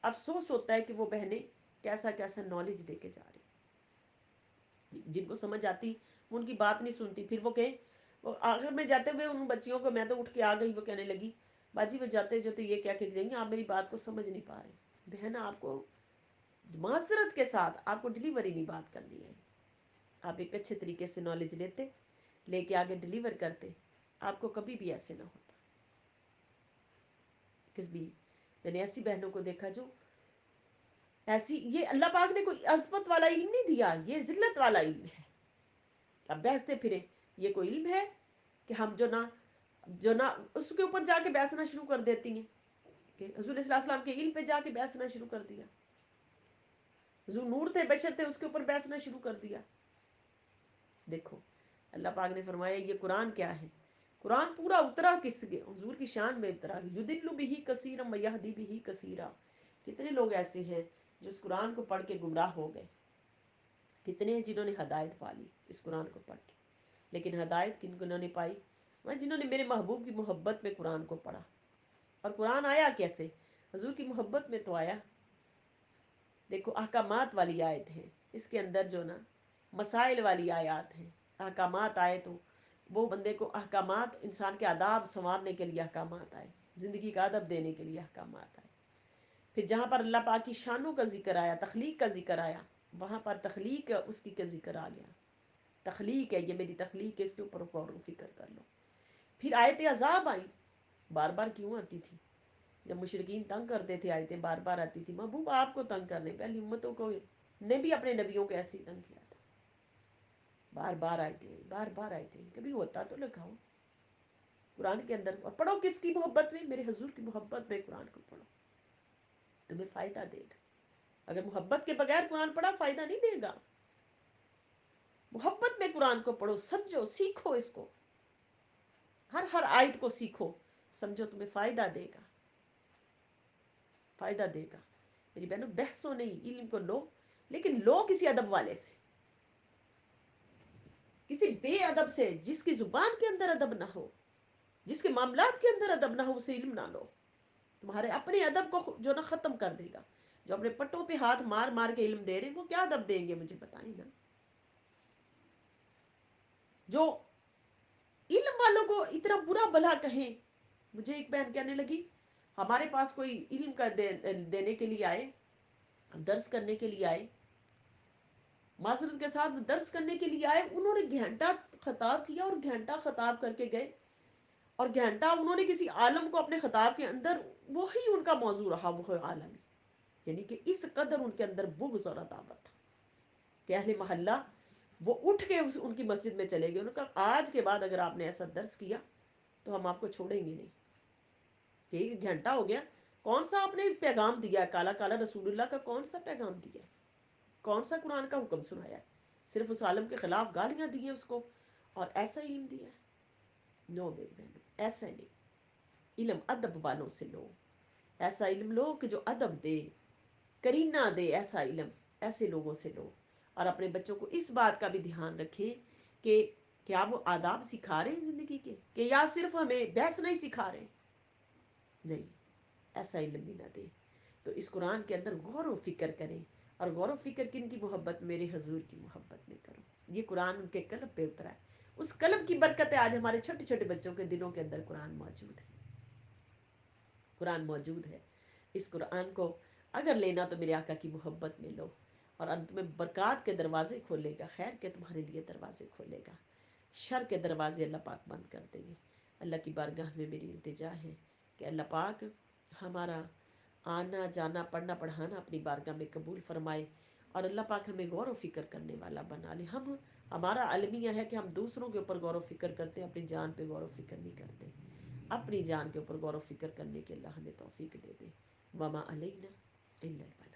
افسوس ہوتا ہے کہ وہ بہنیں کیسا کیسا نالج دے کے جا رہی. جن کو سمجھ آتی وہ ان کی بات نہیں سنتی. پھر وہ کہیں آخر میں جاتے ہوئے ان بچیوں کو میں تو اٹھ کے آ گئی، وہ کہنے لگی باجی وہ جاتے جو تو یہ کیا کہ جائیں گے آپ میری بات کو سمجھ نہیں پا رہے. بہن آپ کو معذرت کے ساتھ آپ کو ڈیلیوری نہیں بات کرنی ہے. آپ ایک اچھے طریقے سے نالج لیتے، لے کے آگے ڈیلیور کرتے، آپ کو کبھی بھی ایسے نہ ہوتا. کس بھی میں نے ایسی بہنوں کو دیکھا جو ایسی، یہ اللہ پاک نے کوئی عظمت والا علم نہیں دیا، یہ ذلت والا علم ہے. اب بیچتے پھرے یہ کوئی علم ہے کہ ہم جو نہ اس کے اوپر جا کے بیسنا شروع کر دیتی ہیں کہ حضور صلی اللہ علیہ وسلم کے علم پہ جا کے بیسنا شروع کر دیا. حضور نور تھے، بشر تھے، اس کے اوپر بیسنا شروع کر دیا. دیکھو اللہ پاک نے فرمایا یہ قرآن کیا ہے؟ قرآن پورا اترا کس کے؟ حضور کی شان میں اترا. یدل بہ کثیرا ویہدی بہ کثیرا. کتنے لوگ ایسے ہیں جو اس قرآن کو پڑھ کے گمراہ ہو گئے، کتنے ہیں جنہوں نے ہدایت پا لی اس قرآن کو پڑھ کے. لیکن ہدایت کنہوں نے پائی؟ جنہوں نے میرے محبوب کی محبت میں قرآن کو پڑھا. اور قرآن آیا کیسے؟ حضور کی محبت میں تو آیا. دیکھو احکامات والی آیت ہے اس کے اندر، جو نا مسائل والی آیات ہیں. احکامات آئے تو وہ بندے کو احکامات، انسان کے آداب سنوارنے کے لیے احکامات آئے، زندگی کا ادب دینے کے لیے احکامات آئے. پھر جہاں پر اللہ پاک کی شانوں کا ذکر آیا، تخلیق کا ذکر آیا، وہاں پر تخلیق اس کی کا ذکر آ گیا. تخلیق ہے، یہ میری تخلیق ہے، اس کے اوپر غور و فکر کر لو. پھر آیت عذاب آئی، بار بار کیوں آتی تھی؟ جب مشرقین تنگ کرتے تھے آیتیں بار بار آتی تھی، محبوب آپ کو تنگ کرنے پہلی امتوں کو نے بھی اپنے نبیوں کو ایسے ہی تنگ کیا تھا، بار بار آیتیں بار بار آیتیں، کبھی ہوتا تو لگاؤ قرآن کے اندر، اور پڑھو کس کی محبت میں؟ میرے حضور کی محبت میں قرآن کو پڑھو، تمہیں فائدہ دے گا۔ اگر محبت کے بغیر قرآن پڑھا فائدہ نہیں دے گا، محبت میں قرآن کو پڑھو، سمجھو، سیکھو، اس کو ہر آیت کو سیکھو، سمجھو، تمہیں فائدہ دے گا، فائدہ دے گا۔ میری بہنوں بحثوں نہیں، علم کو لو، لیکن لو کسی ادب والے سے، کسی بے ادب سے، جس کی زبان کے اندر ادب نہ ہو، جس کے معاملات کے اندر ادب نہ ہو، اسے علم نہ لو، تمہارے اپنے ادب کو جو نا ختم کر دے گا۔ جو اپنے پٹوں پہ ہاتھ مار مار کے علم دے رہے ہیں، وہ کیا ادب دیں گے؟ مجھے بتائیں نا۔ جو علم والوں کو اتنا برا بھلا کہیں، مجھے ایک بہن کہنے لگی ہمارے پاس کوئی علم کا دینے کے لیے آئے، درس کرنے کے لیے آئے، معذرت کے ساتھ درس کرنے کے لیے آئے، انہوں نے گھنٹہ خطاب کیا اور گھنٹہ خطاب کر کے گئے، اور گھنٹہ انہوں نے کسی عالم کو اپنے خطاب کے اندر، وہی ان کا موضوع رہا، وہ عالم، یعنی کہ اس قدر ان کے اندر بغض اور عداوت تھا کہ اہل محلہ وہ اٹھ کے ان کی مسجد میں چلے گئے، انہوں نے کہا آج کے بعد اگر آپ نے ایسا درس کیا تو ہم آپ کو چھوڑیں گے نہیں۔ کہ ایک گھنٹہ ہو گیا، کون سا آپ نے پیغام دیا؟ کالا کالا رسول اللہ کا کون سا پیغام دیا ہے؟ کون سا قرآن کا حکم سنایا ہے؟ صرف اس عالم کے خلاف گالیاں دی ہیں اس کو، اور ایسا علم دیا ہے؟ نو میری بہنوں، ایسا نہیں۔ علم ادب والوں سے لو، ایسا علم لو کہ جو ادب دے، کرینہ دے، ایسا علم ایسے لوگوں سے لو۔ اور اپنے بچوں کو اس بات کا بھی دھیان رکھیں کہ کیا وہ آداب سکھا رہے ہیں زندگی کے، کہ یا صرف ہمیں بحث نہیں سکھا رہے؟ نہیں، ایسا علم بھی نہ دے۔ تو اس قرآن کے اندر غور و فکر کریں، اور غور و فکر کن کی محبت؟ میرے حضور کی محبت میں کرو۔ یہ قرآن ان کے قلب پہ اترا ہے، اس قلب کی برکت ہے آج ہمارے چھوٹے چھوٹے بچوں کے دلوں کے اندر قرآن موجود ہے، قرآن موجود ہے۔ اس قرآن کو اگر لینا تو میرے آقا کی محبت میں لو، اور انت میں برکات کے دروازے کھولے گا، خیر کے تمہارے لیے دروازے کھولے گا، شر کے دروازے اللہ پاک بند کر دیں گے۔ اللہ کی بارگاہ میں میری التجا ہے کہ اللہ پاک ہمارا آنا جانا پڑھنا پڑھانا اپنی بارگاہ میں قبول فرمائے، اور اللہ پاک ہمیں غور و فکر کرنے والا بنا لے۔ ہمارا المیہ ہے کہ ہم دوسروں کے اوپر غور و فکر کرتے ہیں، اپنی جان پہ غور و فکر نہیں کرتے۔ اپنی جان کے اوپر غور و فکر کرنے کے اللہ ہمیں توفیق دے دے۔ وما علینا الا البلاغ۔